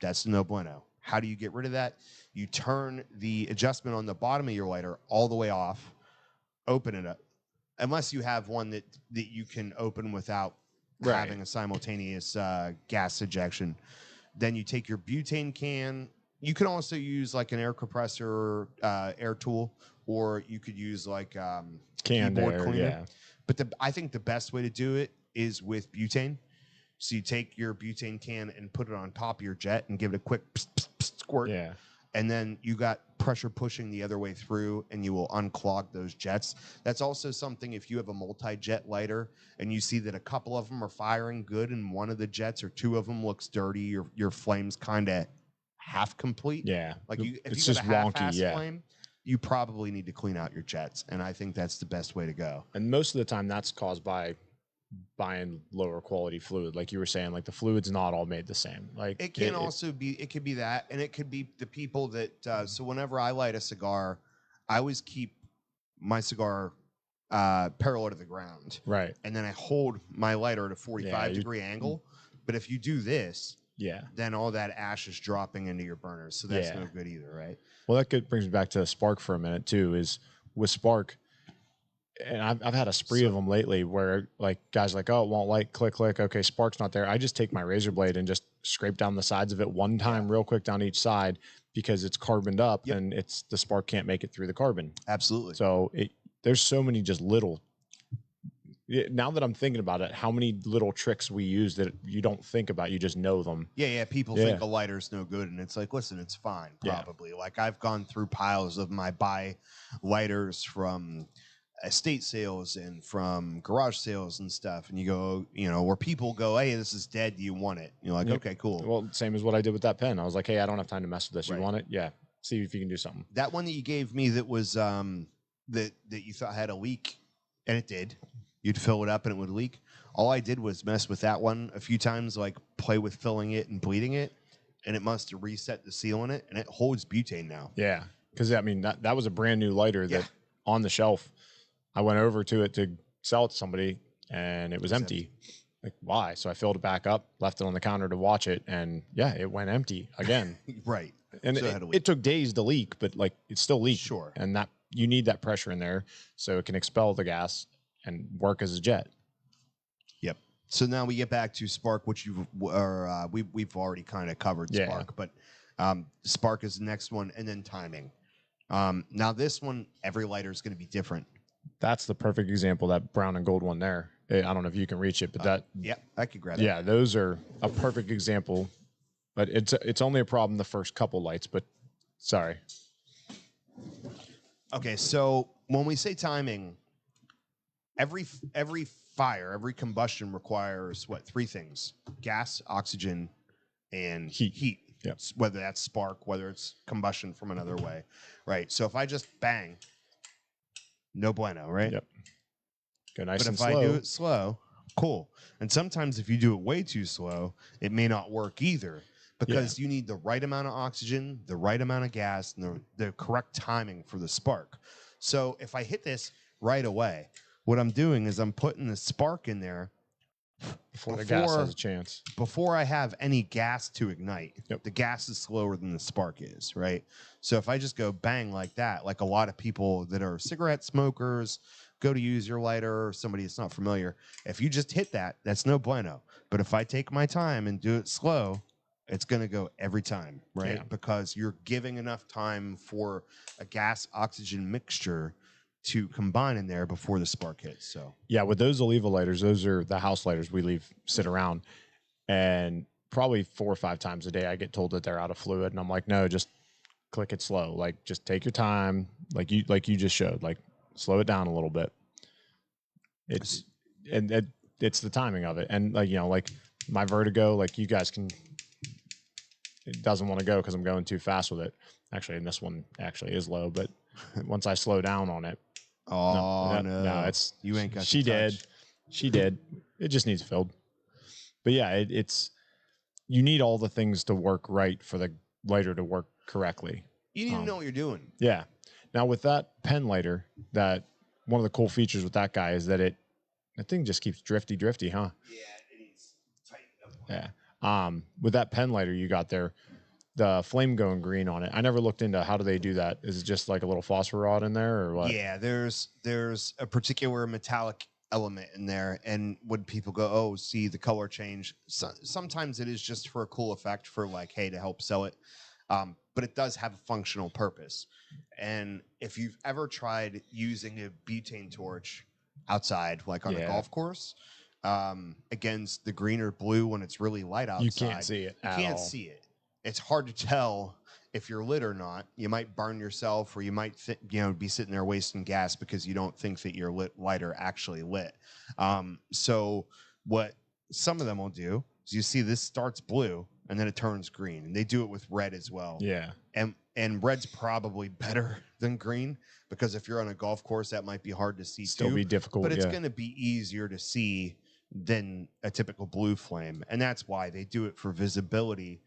that's no bueno. How do you get rid of that? You turn the adjustment on the bottom of your lighter all the way off, open it up, unless you have one that you can open without having a simultaneous gas ejection. Then you take your butane can. You can also use like an air compressor, air tool, or you could use like canned keyboard air, cleaner. But I think the best way to do it is with butane. So you take your butane can and put it on top of your jet and give it a quick pss, pss, pss, squirt. Yeah. And then you got pressure pushing the other way through and you will unclog those jets. That's also something if you have a multi-jet lighter and you see that a couple of them are firing good and one of the jets or two of them looks dirty, your flame's kind of half complete. Yeah. Like if it's you just got a wonky. half-ass Yeah. flame, you probably need to clean out your jets. And I think that's the best way to go. And most of the time that's caused by buying lower quality fluid. Like you were saying, like the fluid's not all made the same. Like it can also be, it could be that, and it could be the people that, so whenever I light a cigar, I always keep my cigar parallel to the ground. Right. And then I hold my lighter at a 45-degree angle. But if you do this, then all that ash is dropping into your burners. So that's no good either, right? Well, that brings me back to Spark for a minute too, is with Spark, and I've had a spree of them lately where like guys are like, oh, it won't light, click, click. Okay, Spark's not there. I just take my razor blade and just scrape down the sides of it one time real quick down each side because it's carboned up and the spark can't make it through the carbon. Absolutely. So there's so many just little, now that I'm thinking about it, how many little tricks we use that you don't think about, you just know them. Yeah, people think a lighter's no good, and it's like, listen, it's fine, probably. Yeah. Like, I've gone through piles of my buy lighters from estate sales and from garage sales and stuff, and you go, where people go, hey, this is dead, do you want it? And you're like, okay, cool. Well, same as what I did with that pen. I was like, hey, I don't have time to mess with this. You want it? Yeah. See if you can do something. That one that you gave me that was, that you thought had a leak, and it did. You'd fill it up and it would leak. All I did was mess with that one a few times, like play with filling it and bleeding it, and it must have reset the seal in it, and it holds butane now. Yeah, because I mean that was a brand new lighter that on the shelf. I went over to it to sell it to somebody, and it was empty. Like, why? So I filled it back up, left it on the counter to watch it, and it went empty again. Right. And so it took days to leak, but like it still leaked. Sure. And that you need that pressure in there so it can expel the gas and work as a jet. Yep. So now we get back to Spark, which we've already kind of covered Spark, but Spark is the next one, and then timing. Now this one, every lighter is going to be different. That's the perfect example, that brown and gold one there. I don't know if you can reach it, but I could grab it. Yeah, those are a perfect example, but it's only a problem the first couple lights, but sorry. Okay, so when we say timing, every fire, every combustion requires three things: gas, oxygen, and heat. Yep. Whether that's spark, whether it's combustion from another way, right? So if I just bang, no bueno, right? Yep. Go nice and slow. But if I do it slow, Cool. And sometimes if you do it way too slow, it may not work either because you need the right amount of oxygen, the right amount of gas, and the correct timing for the spark. So if I hit this right away, what I'm doing is I'm putting the spark in there Before the gas has a chance. before I have any gas to ignite. Yep. The gas is slower than the spark is, right? So if I just go bang like that, like a lot of people that are cigarette smokers go to use your lighter, or somebody that's not familiar, if you just hit that, that's no bueno. But if I take my time and do it slow, it's going to go every time, right? Yeah. Because you're giving enough time for a gas oxygen mixture to combine in there before the spark hits. So Yeah, with those Oliva lighters, those are the house lighters we leave sit around, and probably 4 or 5 times a day I get told that they're out of fluid, and I'm like, no, just click it slow. Like, just take your time, like you just showed. Like, slow it down a little bit. It's it's the timing of it, and like, you know, like my vertigo, like you guys can. It doesn't want to go because I'm going too fast with it. Actually, and this one actually is low, but once I slow down on it, no, it's you ain't got. She the touch. did, she did. It just needs filled. But yeah, it's you need all the things to work right for the lighter to work correctly. You need to know what you're doing. Yeah. Now with that pen lighter, that one of the cool features with that guy is that that thing just keeps drifty, huh? Yeah, it needs tightened up. Yeah. With that pen lighter you got there, the flame going green on it. I never looked into how do they do that. Is it just like a little phosphor rod in there or what? Yeah, there's a particular metallic element in there, and when people go, oh, see the color change, sometimes it is just for a cool effect, for like, hey, to help sell it. But it does have a functional purpose. And if you've ever tried using a butane torch outside, like on a golf course, against the green or blue when it's really light outside, you can't see it. You can't see it. It's hard to tell if you're lit or not. You might burn yourself, or you might be sitting there wasting gas because you don't think that your lighter actually lit. So what some of them will do is, you see this starts blue and then it turns green, and they do it with red as well. Yeah. And red's probably better than green, because if you're on a golf course, that might be hard to see. Still be difficult, but it's going to be easier to see than a typical blue flame, and that's why they do it for visibility,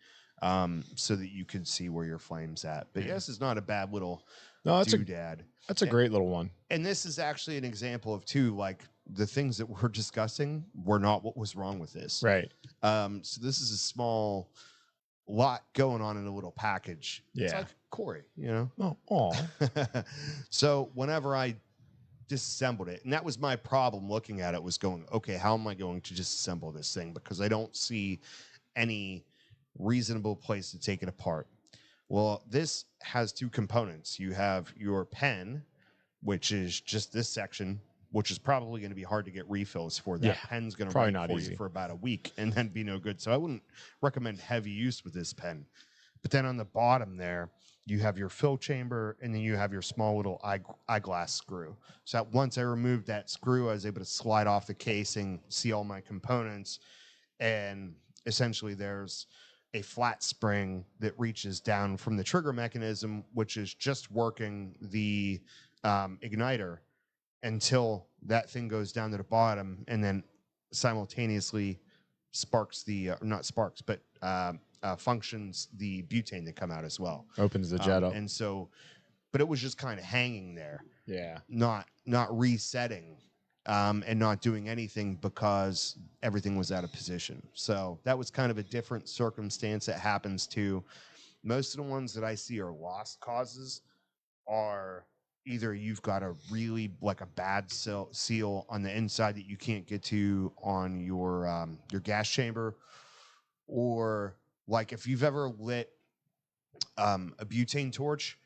so that you can see where your flame's at. But yes, it's not a bad little doodad. That's a great little one. And this is actually an example of like the things that we're discussing were not what was wrong with this. Right. So this is a small lot going on in a little package. Yeah. It's like Corey, you know? Oh. So whenever I disassembled it, and that was my problem looking at it, was going, okay, how am I going to disassemble this thing? Because I don't see any reasonable place to take it apart. Well, this has 2 components. You have your pen, which is just this section, which is probably going to be hard to get refills for. That pen's going to run for you for about a week and then be no good. So I wouldn't recommend heavy use with this pen. But then on the bottom there, you have your fill chamber, and then you have your small little eyeglass screw. So once I removed that screw, I was able to slide off the casing, see all my components, and essentially there's a flat spring that reaches down from the trigger mechanism, which is just working the igniter until that thing goes down to the bottom, and then simultaneously sparks functions the butane that come out as well. Opens the jet up. And so, but it was just kind of hanging there. Yeah. Not resetting, and not doing anything because everything was out of position. So that was kind of a different circumstance that happens to most of the ones that I see are lost causes. Are either you've got a really like a bad seal on the inside that you can't get to on your gas chamber, or like if you've ever lit a butane torch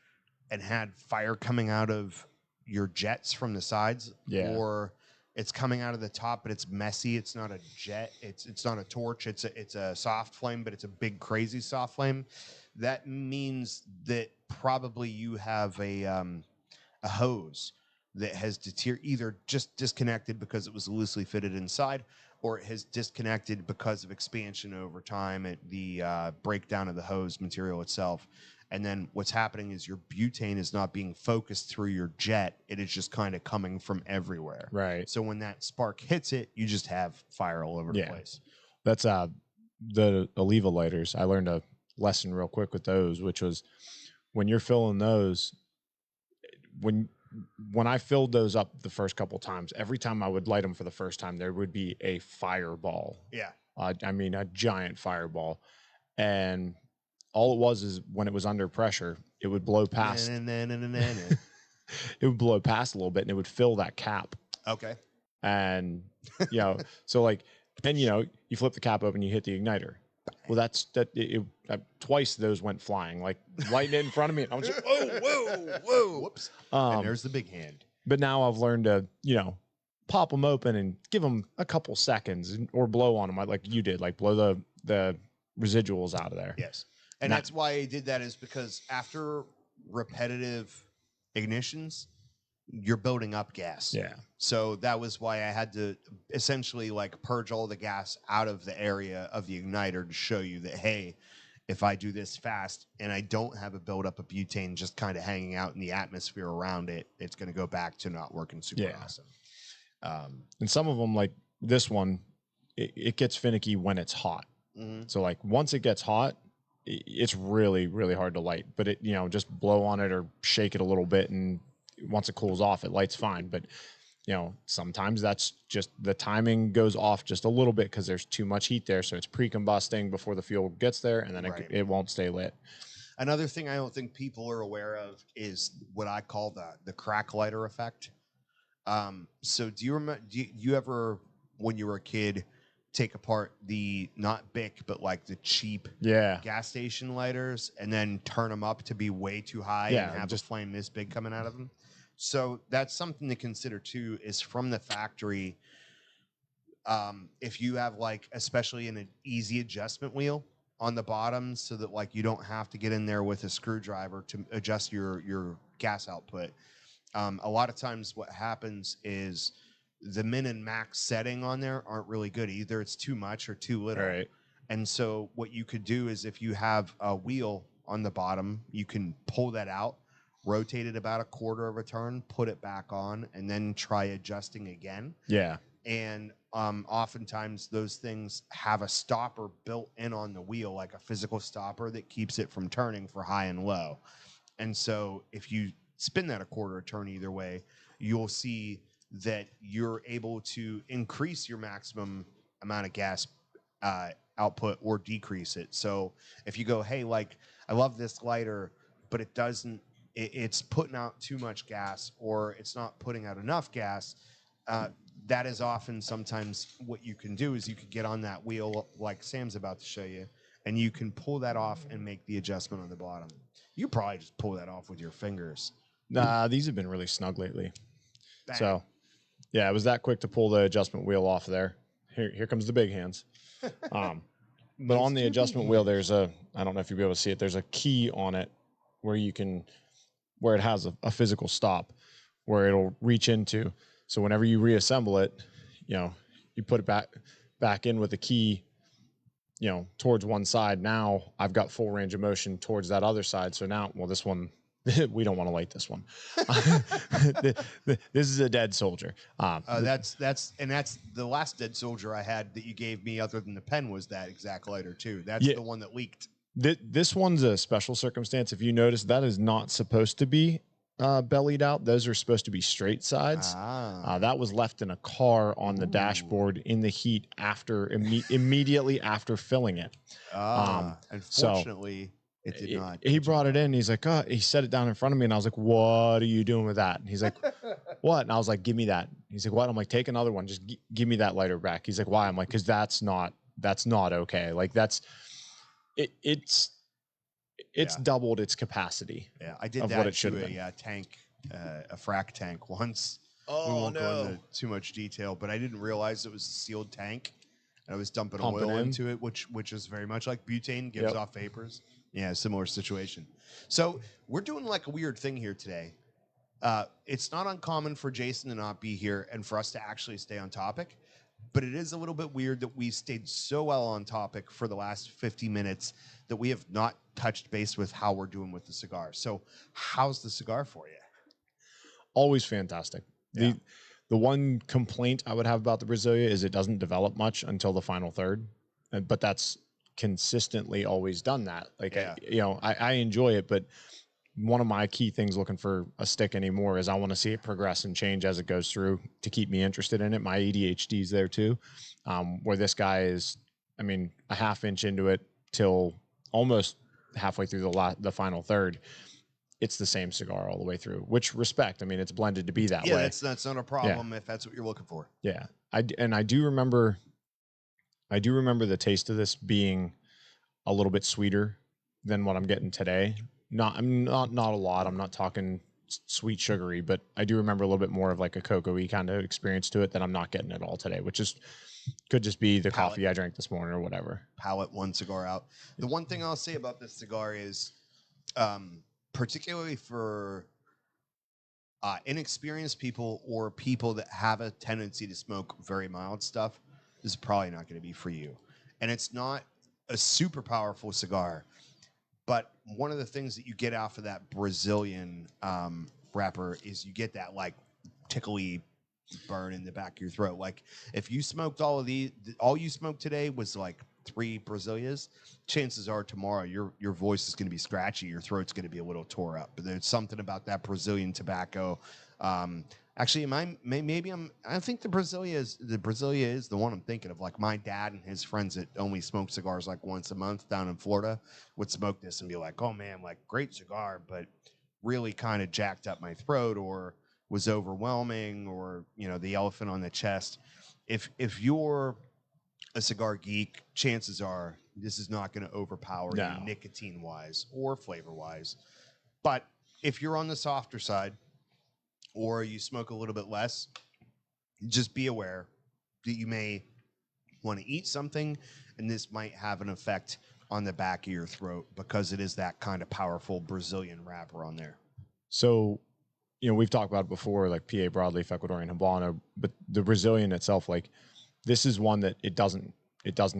and had fire coming out of your jets from the sides, or it's coming out of the top, but it's messy. It's not a jet. It's not a torch. It's a soft flame, but it's a big crazy soft flame. That means that probably you have a hose that has either just disconnected because it was loosely fitted inside, or it has disconnected because of expansion over time at the breakdown of the hose material itself. And then what's happening is your butane is not being focused through your jet. It is just kind of coming from everywhere. Right. So when that spark hits it, you just have fire all over the place. That's the Oliva lighters. I learned a lesson real quick with those, which was when you're filling those, when I filled those up the first couple times, every time I would light them for the first time, there would be a fireball. Yeah. I mean, a giant fireball. And all it was is when it was under pressure, it would blow past. It would blow past a little bit and it would fill that cap. Okay. And, so like, and, you flip the cap open, you hit the igniter. Well, twice those went flying, like right in front of me. And I was just, whoa. Whoops. And there's the big hand. But now I've learned to, pop them open and give them a couple seconds or blow on them like you did, like blow the residuals out of there. Yes. And that's why I did that, is because after repetitive ignitions, you're building up gas. Yeah. So that was why I had to essentially like purge all the gas out of the area of the igniter to show you that, hey, if I do this fast and I don't have a buildup of butane just kind of hanging out in the atmosphere around it, it's going to go back to not working super awesome. And some of them, like this one, it gets finicky when it's hot. Mm-hmm. So like once it gets hot, it's really, really hard to light. But it, just blow on it or shake it a little bit, and once it cools off, it lights fine. But sometimes that's just the timing goes off just a little bit because there's too much heat there, so it's pre-combusting before the fuel gets there, and then it won't stay lit. Another thing I don't think people are aware of is what I call the crack lighter effect. So do you remember? Do you ever, when you were a kid, take apart the not Bic but like the cheap gas station lighters and then turn them up to be way too high and have just a flame this big coming out of them? So that's something to consider too, is from the factory. If you have like, especially an easy adjustment wheel on the bottom, so that like you don't have to get in there with a screwdriver to adjust your gas output. A lot of times what happens is the min and max setting on there aren't really good. Either it's too much or too little. Right. And so what you could do is, if you have a wheel on the bottom, you can pull that out, rotate it about a quarter of a turn, put it back on, and then try adjusting again. Yeah. And oftentimes those things have a stopper built in on the wheel, like a physical stopper that keeps it from turning for high and low. And so if you spin that a quarter a turn either way, you'll see that you're able to increase your maximum amount of gas output or decrease it. So if you go, hey, like, I love this lighter, but it doesn't, it's putting out too much gas, or it's not putting out enough gas, that is often sometimes what you can do is you could get on that wheel like Sam's about to show you, and you can pull that off and make the adjustment on the bottom. You probably just pull that off with your fingers. Nah, these have been really snug lately. Bang. So, yeah, it was that quick to pull the adjustment wheel off there. Here comes the big hands. But on the adjustment wheel, there's I don't know if you'll be able to see it, there's a key on it where it has a physical stop where it'll reach into. So whenever you reassemble it, you put it back in with the key, towards one side. Now I've got full range of motion towards that other side. So now, well, this one, we don't want to light this one. This is a dead soldier. That's the last dead soldier I had that you gave me, other than the pen, was that exact lighter too. That's the one that leaked. This one's a special circumstance. If you notice, that is not supposed to be bellied out. Those are supposed to be straight sides. That was left in a car on the dashboard in the heat immediately after filling it. Unfortunately, it did not. He brought it in. He's like, he set it down in front of me, and I was like, "What are you doing with that?" And he's like, "What?" And I was like, "Give me that." He's like, "What?" I'm like, "Take another one. Just give me that lighter back." He's like, "Why?" I'm like, "Because that's not okay. Like it's doubled its capacity." Yeah, I did of that what it should have to been. a tank, a frac tank once. Oh, we won't go into too much detail, but I didn't realize it was a sealed tank. And I was dumping oil into it, which is very much like butane, gives off vapors. Yeah, similar situation. So we're doing like a weird thing here today. It's not uncommon for Jason to not be here and for us to actually stay on topic. but it is a little bit weird that we stayed so well on topic for the last 50 minutes that we have not touched base with how we're doing with the cigar. So how's the cigar for you? Always fantastic. Yeah. The one complaint I would have about the Brazilia is it doesn't develop much until the final third, but that's consistently always done that. Like, Yeah. I enjoy it, but one of my key things looking for a stick anymore is I want to see it progress and change as it goes through to keep me interested in it. My ADHD is there too, where this guy is, I mean, a half inch into it till almost halfway through the final third. It's the same cigar all the way through, which respect. I mean, it's blended to be that way. Yeah, that's not a problem if that's what you're looking for. Yeah. I do remember the taste of this being a little bit sweeter than what I'm getting today. Not a lot. I'm not talking sweet sugary, but I do remember a little bit more of like a cocoa-y kind of experience to it that I'm not getting at all today, which could just be the coffee I drank this morning or whatever. Palate one cigar out. The one thing I'll say about this cigar is, particularly for inexperienced people or people that have a tendency to smoke very mild stuff, this is probably not going to be for you. And it's not a super powerful cigar, but one of the things that you get off of that Brazilian wrapper is you get that like tickly burn in the back of your throat. Like if you smoked all you smoked today was like 3 Brazilias, chances are tomorrow your voice is going to be scratchy, your throat's going to be a little tore up. But there's something about that Brazilian tobacco. Actually, I think the Brazilia is the one I'm thinking of. Like my dad and his friends that only smoke cigars like once a month down in Florida would smoke this and be like, "Oh man, like great cigar, but really kind of jacked up my throat or was overwhelming, or the elephant on the chest." If you're a cigar geek, chances are this is not going to overpower you nicotine wise or flavor wise. But if you're on the softer side or you smoke a little bit less, just be aware that you may want to eat something and this might have an effect on the back of your throat because it is that kind of powerful Brazilian wrapper on there. So, we've talked about it before, like PA broadleaf, Ecuadorian Habano, but the Brazilian itself, like this is one that it doesn't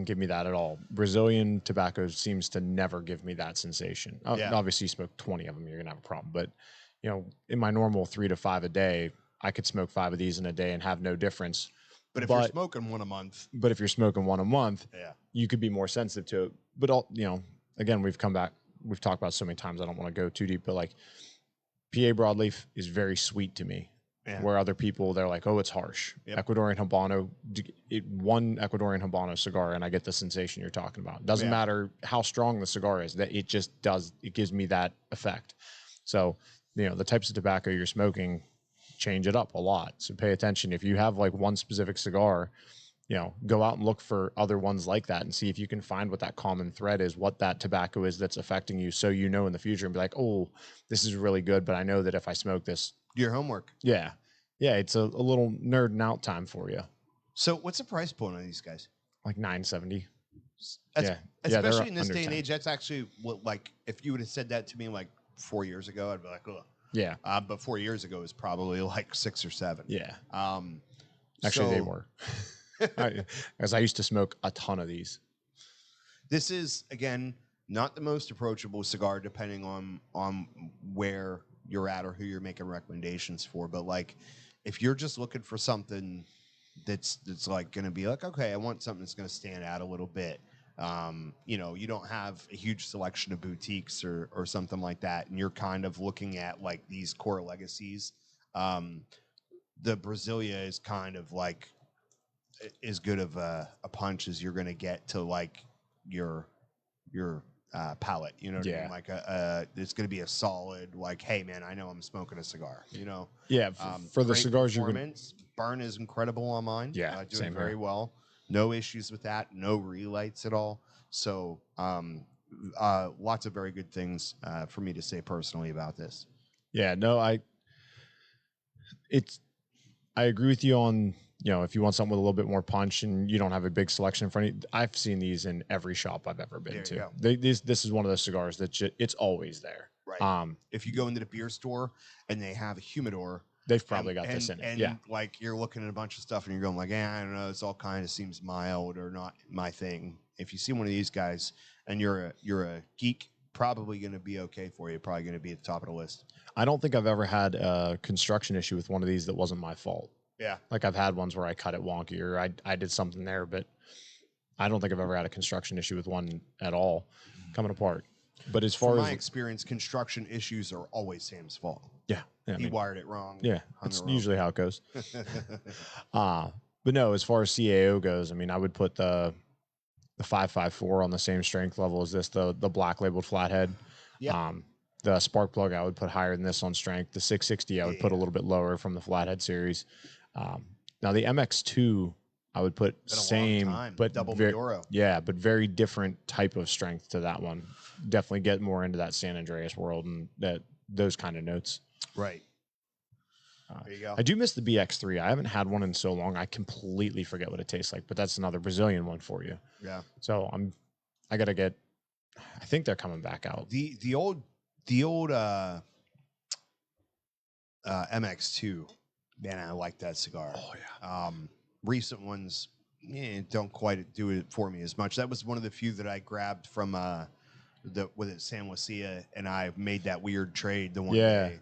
give me that at all. Brazilian tobacco seems to never give me that sensation. Obviously, you smoke 20 of them, you're gonna have a problem. But in my normal 3 to 5 a day, I could smoke 5 of these in a day and have no difference. But if you're smoking one a month, you could be more sensitive to it. But again, we've talked about it so many times, I don't want to go too deep, but like PA broadleaf is very sweet to me. Yeah. Where other people, they're like, oh, it's harsh. Yep. Ecuadorian Habano, one Ecuadorian Habano cigar, and I get the sensation you're talking about. Doesn't matter how strong the cigar is, that it just does. It gives me that effect. So, the types of tobacco you're smoking, change it up a lot. So pay attention. If you have like one specific cigar, go out and look for other ones like that and see if you can find what that common thread is, what that tobacco is that's affecting you. So, in the future and be like, oh, this is really good, but I know that if I smoke this, your homework. Yeah. Yeah. It's a little nerding out time for you. So what's the price point on these guys? Like $9.70. Especially in this day and age, that's actually what, like, if you would have said that to me like 4 years ago, I'd be like, oh. Yeah. But 4 years ago was probably like 6 or 7. Yeah. Actually, they were. As I used to smoke a ton of these. This is, again, not the most approachable cigar depending on where you're at or who you're making recommendations for. But like, if you're just looking for something that's like going to be like, okay, I want something that's going to stand out a little bit. You don't have a huge selection of boutiques or something like that, and you're kind of looking at like these core legacies. The Brazilia is kind of like as good of a punch as you're going to get to like your palate. You know what I mean? Like it's going to be a solid like, hey man, I know I'm smoking a cigar. Yeah. For the cigars, burn is incredible on mine. Yeah, doing very well. No issues with that. No relights at all. So lots of very good things for me to say personally about this. Yeah. No, I agree with you on, if you want something with a little bit more punch and you don't have a big selection in front of you. I've seen these in every shop I've ever been to. This is one of those cigars that it's always there. Right. If you go into the beer store and they have a humidor, They've probably got this in it. And Yeah. like you're looking at a bunch of stuff and you're going like, I don't know, this all kind of seems mild or not my thing. If you see one of these guys and you're a geek, probably going to be okay for you. Probably going to be at the top of the list. I don't think I've ever had a construction issue with one of these that wasn't my fault. Yeah. Like I've had ones where I cut it wonky or I did something there, but I don't think I've ever had a construction issue with one at all coming apart. But as far From as my experience, construction issues are always Sam's fault. yeah, I He mean, wired it wrong. yeah, hung that's it wrong. usually how it goes. But no, as far as CAO goes, I mean, I would put the 554 on the same strength level as this, the black labeled flathead. Yeah. The spark plug I would put higher than this on strength. The 660 I would put a little bit lower from the flathead series. Now the MX2 I would put same, but double very, Maduro. yeah, but very different type of strength to that one. Definitely get more into that San Andreas world and those kind of notes. Right. There you go. I do miss the BX3. I haven't had one in so long. I completely forget what it tastes like, but that's another Brazilian one for you. Yeah. So I got to get, I think they're coming back out. The old MX2, man, I like that cigar. Oh yeah. Recent ones don't quite do it for me as much. That was one of the few that I grabbed from San Lucia, and I made that weird trade the one day,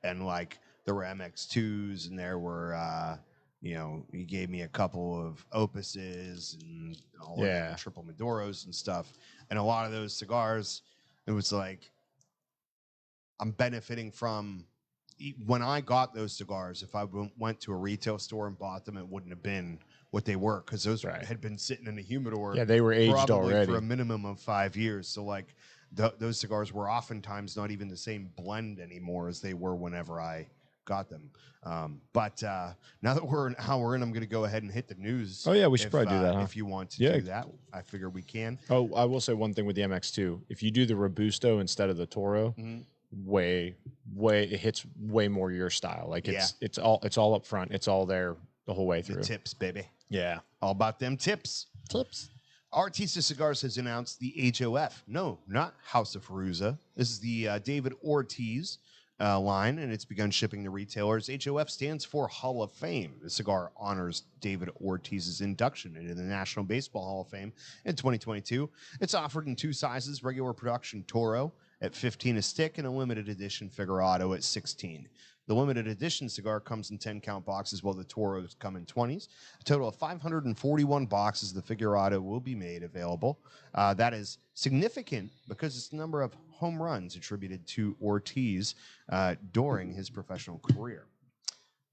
and like there were MX2s and there were he gave me a couple of Opuses and all of the triple Maduros and stuff, and a lot of those cigars, it was like I'm benefiting from. When I got those cigars, if I went to a retail store and bought them, it wouldn't have been what they were because those had been sitting in the humidor. Yeah, they were aged already for a minimum of 5 years. So like those cigars were oftentimes not even the same blend anymore as they were whenever I got them. But now that we're in, I'm going to go ahead and hit the news. Oh yeah, we should probably do that. Huh? If you want to do that, I figure we can. Oh, I will say one thing with the MX2: if you do the Robusto instead of the Toro. Mm-hmm. It hits way more your style. Like it's all up front. It's all there the whole way through. The tips, baby. Yeah. All about them tips. Artista Cigars has announced the HOF. No, not House of Feruza. This is the David Ortiz line, and it's begun shipping to retailers. HOF stands for Hall of Fame. The cigar honors David Ortiz's induction into the National Baseball Hall of Fame in 2022. It's offered in two sizes, regular production Toro at 15 a stick and a limited edition Figurado at 16. The limited edition cigar comes in 10-count boxes, while the Toros come in 20s. A total of 541 boxes of the Figurado will be made available. That is significant because it's the number of home runs attributed to Ortiz during his professional career.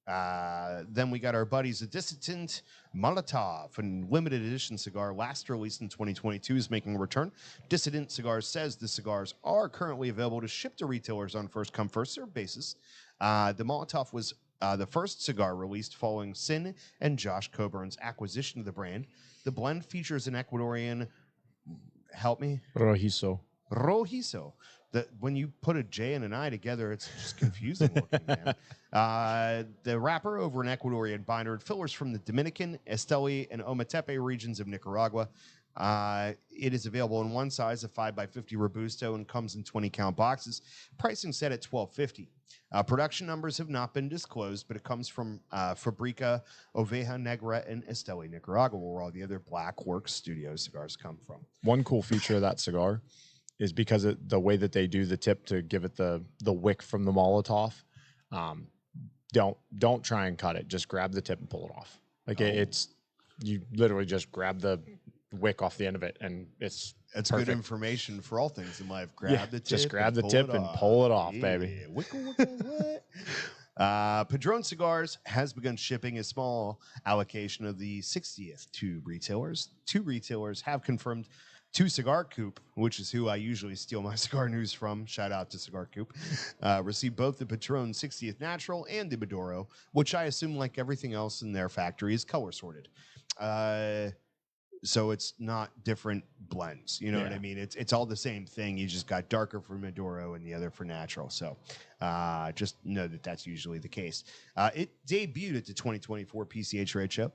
Then we got our buddies, a Dissident Molotov, a limited edition cigar last released in 2022, is making a return. Dissident Cigars says the cigars are currently available to ship to retailers on first come, first served basis. The Molotov was the first cigar released following Sin and Josh Coburn's acquisition of the brand. The blend features an Ecuadorian, help me? Rojizo. When you put a J and an I together, it's just confusing looking, man. The wrapper over an Ecuadorian binder and fillers from the Dominican, Esteli, and Ometepe regions of Nicaragua. It is available in one size, a 5x50 Robusto, and comes in 20-count boxes. Pricing set at $12.50. Production numbers have not been disclosed, but it comes from Fabrica Oveja Negra in Esteli, Nicaragua, where all the other Black Works Studio cigars come from. One cool feature of that cigar is because the way that they do the tip to give it the wick from the Molotov. Don't try and cut it. Just grab the tip and pull it off. Like it's you literally just grab the wick off the end of it, and it's perfect. Good information for all things in life. Grab the tip. Just grab the tip and pull it off, baby. What? Padron Cigars has begun shipping a small allocation of the 60th to retailers. Two retailers have confirmed to Cigar Coop, which is who I usually steal my cigar news from. Shout out to Cigar Coop. Received both the Patron 60th Natural and the Maduro, which I assume, like everything else in their factory, is color sorted. So it's not different blends. You know what I mean? It's all the same thing. You just got darker for Maduro and the other for natural. So just know that that's usually the case. It debuted at the 2024 PCA Trade Show.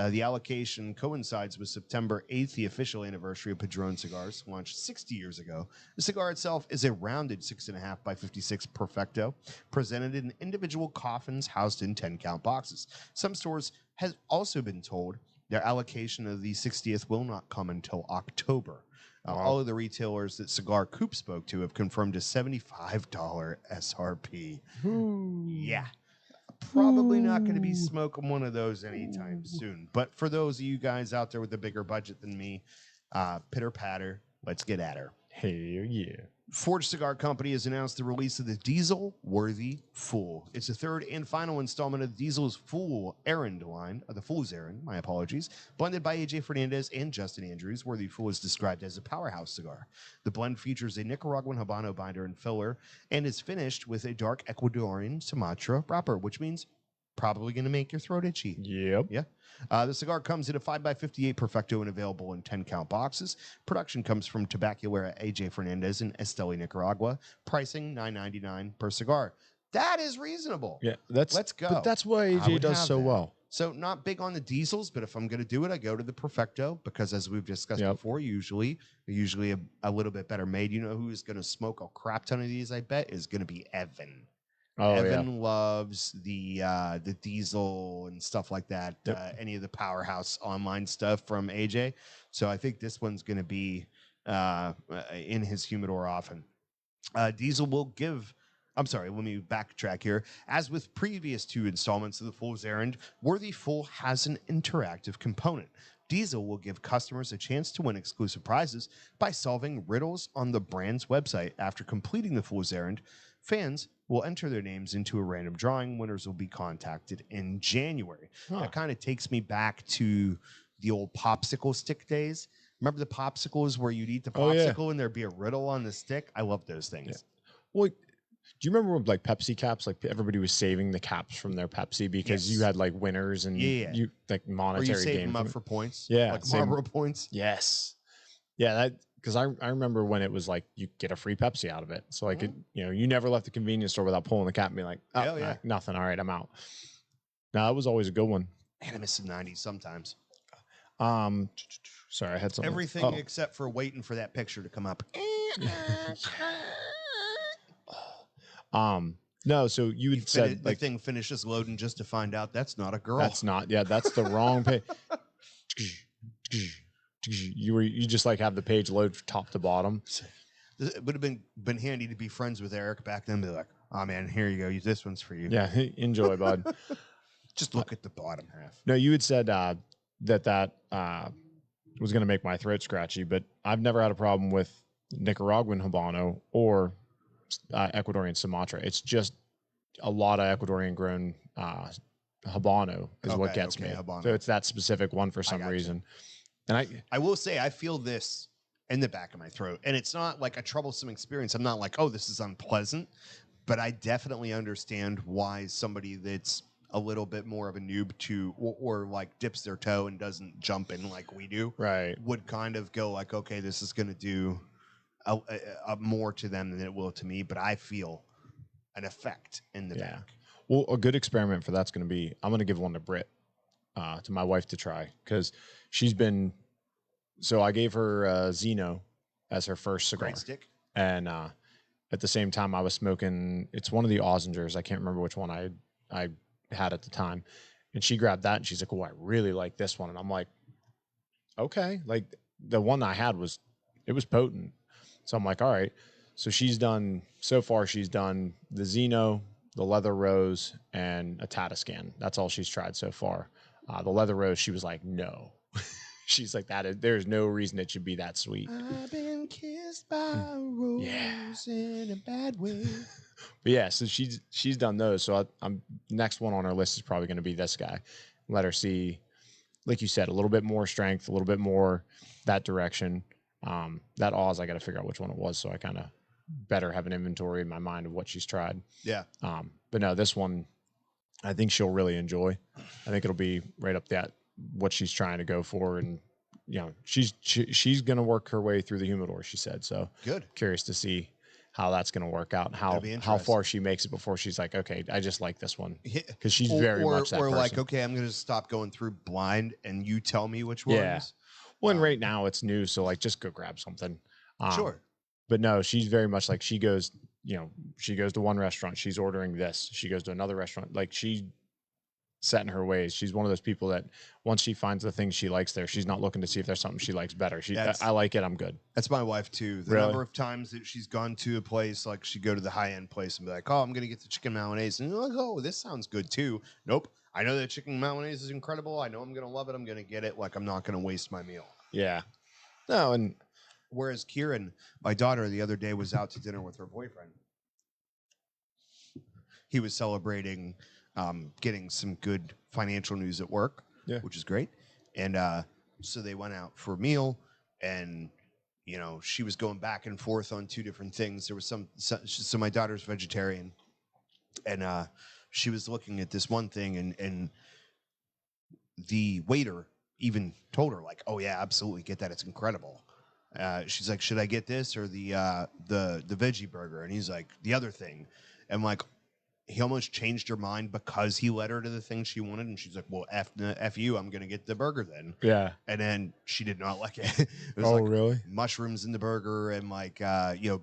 The allocation coincides with September 8th, the official anniversary of Padron Cigars, launched 60 years ago. The cigar itself is a rounded 6.5 by 56 Perfecto, presented in individual coffins housed in 10-count boxes. Some stores has also been told their allocation of the 60th will not come until October. All of the retailers that Cigar Coop spoke to have confirmed a $75 SRP. Ooh. Yeah. Probably not going to be smoking one of those anytime soon. But for those of you guys out there with a bigger budget than me, pitter patter, let's get at her. Hell yeah. Forge Cigar Company has announced the release of the Diesel Worthy Fool. It's the third and final installment of Diesel's Fool Errand line, the Fool's Errand, my apologies, blended by AJ Fernandez and Justin Andrews. Worthy Fool is described as a powerhouse cigar. The blend features a Nicaraguan Habano binder and filler and is finished with a dark Ecuadorian Sumatra wrapper, which means probably going to make your throat itchy. Yep. Yeah. The cigar comes in a 5x58 Perfecto and available in 10-count boxes. Production comes from Tabacalera AJ Fernandez in Esteli, Nicaragua. Pricing $9.99 per cigar. That is reasonable. Yeah, Let's go. But that's why AJ does so well. So not big on the diesels, but if I'm going to do it, I go to the Perfecto because, as we've discussed before, usually a little bit better made. You know who's going to smoke a crap ton of these? I bet is going to be Evan. Evan loves the diesel and stuff like that. Yep. Any of the powerhouse online stuff from AJ. So I think this one's going to be in his humidor often. Diesel will give. I'm sorry, let me backtrack here. As with previous two installments of the Fool's Errand, Worthy Fool has an interactive component. Diesel will give customers a chance to win exclusive prizes by solving riddles on the brand's website. After completing the Fool's Errand, fans will enter their names into a random drawing. Winners will be contacted in January. That kind of takes me back to the old popsicle stick days. Remember the popsicles where you'd eat the popsicle and there'd be a riddle on the stick? I love those things. Yeah. Well, do you remember when, like, Pepsi caps? Like, everybody was saving the caps from their Pepsi because you had, like, winners and you like monetary gains. Or you save them up for points. Yeah. Like Marlboro points. Yes. Yeah, that because I remember when it was like you get a free Pepsi out of it. So like you never left the convenience store without pulling the cap and being like, oh, nothing. All right, I'm out. Now that was always a good one. Man, I miss the 90s sometimes. Sorry, I had something. Everything except for waiting for that picture to come up. No, so you said the thing finishes loading just to find out that's not a girl. That's not. Yeah, that's the wrong page. You just like have the page load top to bottom. It would have been handy to be friends with Eric back then. Be like, oh man, here you go. This one's for you. Yeah, enjoy, bud. Just look at the bottom half. No, you had said that was going to make my throat scratchy, but I've never had a problem with Nicaraguan Habano or Ecuadorian Sumatra. It's just a lot of Ecuadorian grown Habano is what gets me. Habano. So it's that specific one for some reason. And I will say I feel this in the back of my throat, and it's not like a troublesome experience. I'm not like, oh, this is unpleasant, but I definitely understand why somebody that's a little bit more of a noob to or like dips their toe and doesn't jump in like we do, would kind of go like, okay, this is going to do a more to them than it will to me, but I feel an effect in the back. Well, a good experiment for that's going to be, I'm going to give one to Britt, to my wife to try, because she's been, so I gave her Zeno as her first cigar. Great stick. And at the same time I was smoking, it's one of the Ossingers. I can't remember which one I had at the time. And she grabbed that and she's like, oh, I really like this one. And I'm like, okay. Like the one I had was potent. So I'm like, all right. So she's done the Zeno, the Leather Rose, and a Tatiscan. That's all she's tried so far. The Leather Rose, she was like, no. She's like, there's no reason it should be that sweet. I've been kissed by a rose in a bad way. But yeah, so she's done those. So I'm next one on our list is probably going to be this guy. Let her see, like you said, a little bit more strength, a little bit more that direction. That Oz, I got to figure out which one it was, so I kind of better have an inventory in my mind of what she's tried. Yeah. But no, this one, I think she'll really enjoy. I think it'll be right up that what she's trying to go for, and she's going to work her way through the humidor, she said. So Good. curious to see how that's going to work out and how be far interesting. she makes it before she's like, okay, I just like this one. Yeah. Because she's very much that or person. like, okay, I'm gonna stop going through blind and you tell me which Yeah. ones. Well, and right now it's new, so like just go grab something. Sure. But no, she's very much like she goes to one restaurant, she's ordering this. She goes to another restaurant, like she set in her ways. She's one of those people that once she finds the things she likes there, she's not looking to see if there's something she likes better. I like it, I'm good. That's my wife too. The Really? number of times that she's gone to a place, like she'd go to the high-end place and be like, oh, I'm gonna get the chicken mayonnaise, and you're like, oh, this sounds good too. Nope, I know that chicken mayonnaise is incredible. I know I'm gonna love it. I'm gonna get it. Like, I'm not gonna waste my meal. Yeah. No, and whereas Kieran, my daughter, the other day was out to dinner with her boyfriend. He was celebrating getting some good financial news at work, which is great. And so they went out for a meal, and she was going back and forth on two different things. There was so my daughter's vegetarian, and she was looking at this one thing, and the waiter even told her, like, oh yeah, absolutely, get that, it's incredible. She's like, should I get this or the veggie burger? And he's like, the other thing. And like, he almost changed her mind because he led her to the thing she wanted, and she's like, well, F you, I'm gonna get the burger then. Yeah. And then she did not like it. It was oh, like really? mushrooms in the burger and like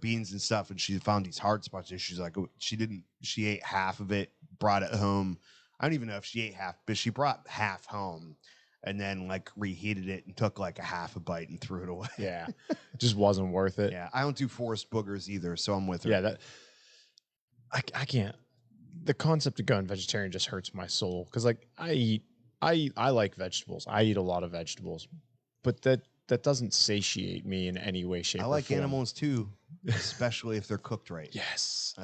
beans and stuff, and she found these hard spots, and she's like, she ate half of it, brought it home. I don't even know if she ate half, but she brought half home and then like reheated it and took like a half a bite and threw it away. Yeah. Just wasn't worth it. Yeah. I don't do forest boogers either, so I'm with her. Yeah, I can't. The concept of going vegetarian just hurts my soul because like I like vegetables. I eat a lot of vegetables, but that doesn't satiate me in any way, shape, or form. I like animals too, especially if they're cooked right. Yes.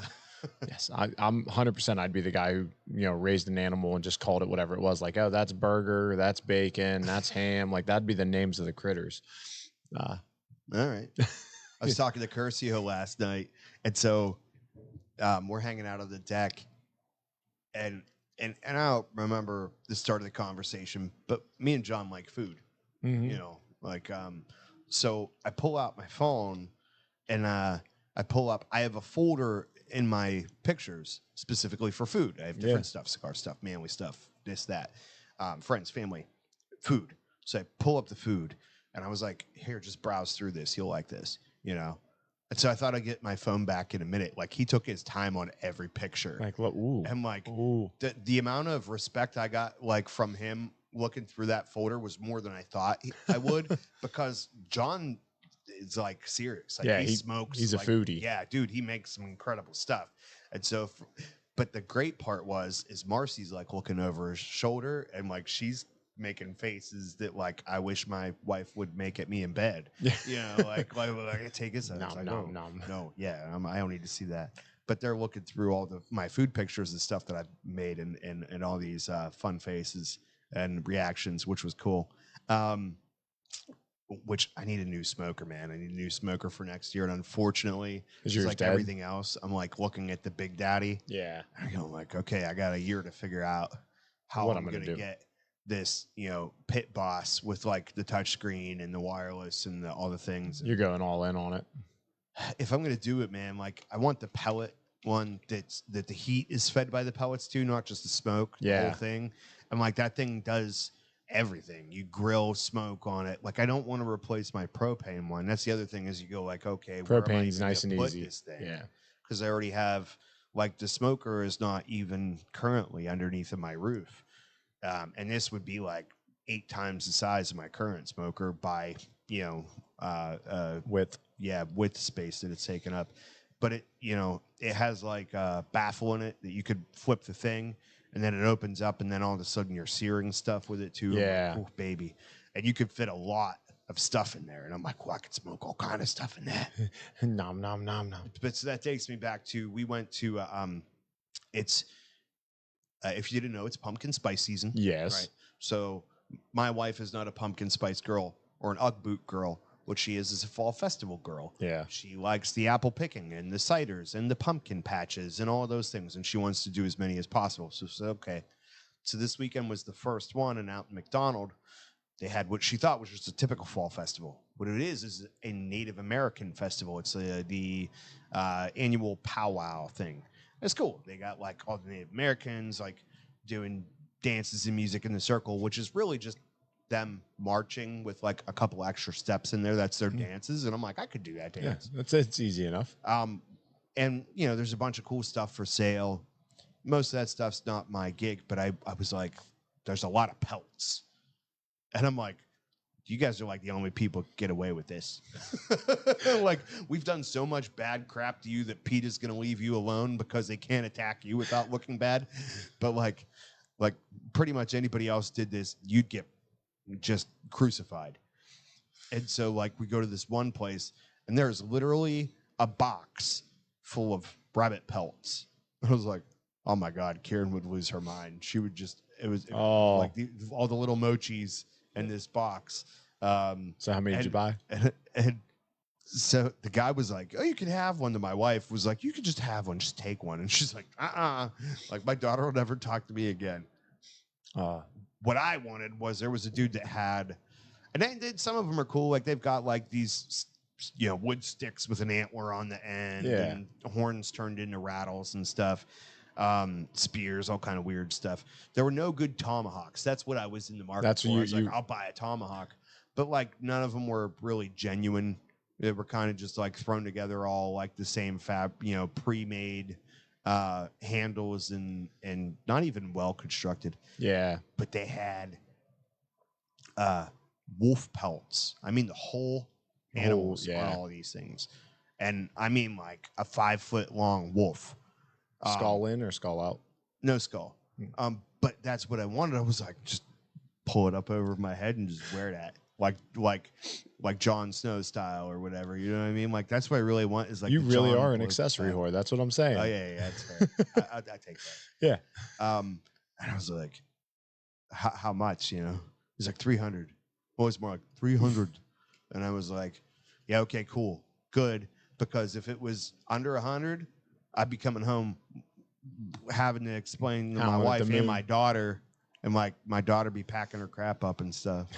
Yes, I'm 100%. I'd be the guy who raised an animal and just called it whatever it was. Like, oh, that's burger, that's bacon, that's ham. Like that'd be the names of the critters. All right. I was talking to Curcio last night, and so we're hanging out on the deck, and I don't remember the start of the conversation, but me and John like food, so I pull out my phone, and I have a folder in my pictures specifically for food. I have different stuff, cigar stuff, manly stuff, this, that, friends, family, food. So I pull up the food, and I was like, here, just browse through this. You'll like this, And so I thought I'd get my phone back in a minute. Like, he took his time on every picture. Like, what? Ooh. And like, ooh. The amount of respect I got, like, from him looking through that folder was more than I thought I would, because John is like serious. Like, he smokes. He's a foodie. Yeah, dude, he makes some incredible stuff. And so, but the great part is Marcy's like looking over his shoulder, and like she's making faces that like I wish my wife would make at me in bed. Like take this out. No, yeah, I don't need to see that. But they're looking through all my food pictures and stuff that I've made, and all these fun faces and reactions, which was cool. Which I need a new smoker, man. I need a new smoker for next year. And unfortunately, just like everything else, I'm like looking at the Big Daddy. Yeah. And I'm like, okay, I got a year to figure out how I'm going to get this, Pit Boss with like the touch screen and the wireless and all the things. You're going all in on it. If I'm going to do it, man, like I want the pellet one that the heat is fed by the pellets too, not just the smoke, the whole thing. And like that thing does everything. You grill, smoke on it. Like I don't want to replace my propane one. That's the other thing is you go like, okay, propane's nice and easy. This thing? Yeah, because I already have like the smoker is not even currently underneath of my roof, and this would be like 8 times the size of my current smoker by width. Yeah, width space that it's taken up. But it it has like a baffle in it that you could flip the thing. And then it opens up, and then all of a sudden you're searing stuff with it too. Yeah, like, oh, baby, and you could fit a lot of stuff in there. And I'm like, well, I could smoke all kind of stuff in that. nom nom nom nom. But so that takes me back to we went to it's if you didn't know, it's pumpkin spice season. Yes. Right. So my wife is not a pumpkin spice girl or an Ugg boot girl. What she is a fall festival girl. Yeah. She likes the apple picking and the ciders and the pumpkin patches and all of those things. And she wants to do as many as possible. So okay. So this weekend was the first one, and out in McDonald, they had what she thought was just a typical fall festival. What it is a Native American festival. It's the annual powwow thing. It's cool. They got like all the Native Americans like doing dances and music in the circle, which is really just them marching with like a couple extra steps in there. That's their dances. And I'm like, I could do that dance. Yeah, it's easy enough. And you know, there's a bunch of cool stuff for sale. Most of that stuff's not my gig, but I was like, there's a lot of pelts. And I'm like, you guys are like the only people who get away with this. Like, we've done so much bad crap to you that PETA's going to leave you alone because they can't attack you without looking bad. But like pretty much anybody else did this, you'd get just crucified. And so like we go to this one place and there's literally a box full of rabbit pelts. I was like, oh my God, Karen would lose her mind. She would just, it was like all the little mochis in this box. So how many did you buy? And so the guy was like, oh, you can have one. To my wife was like, you could just have one, just take one. And she's like, like my daughter will never talk to me again. What I wanted was there was a dude that had, and some of them are cool. Like they've got like these, you know, wood sticks with an antler on the end and horns turned into rattles and stuff. Spears, all kind of weird stuff. There were no good tomahawks. That's what I was in the market That's for. what I was like, I'll buy a tomahawk. But like none of them were really genuine. They were kind of just like thrown together all like the same pre-made handles and not even well constructed. Yeah. But they had wolf pelts. I mean the whole animals on all these things. And I mean like a 5-foot long wolf. Skull in or skull out? No skull. But that's what I wanted. I was like, just pull it up over my head and just wear that. Like Jon Snow style or whatever. You know what I mean? Like that's what I really want is like you really John are an accessory whore. That's what I'm saying. Oh yeah, that's fair. I take that. Yeah. And I was like, how much? You know? He's like 300. Well, it's more like 300. And I was like, yeah, okay, cool, good. Because if it was under 100, I'd be coming home having to explain to my wife and my daughter, and my daughter be packing her crap up and stuff.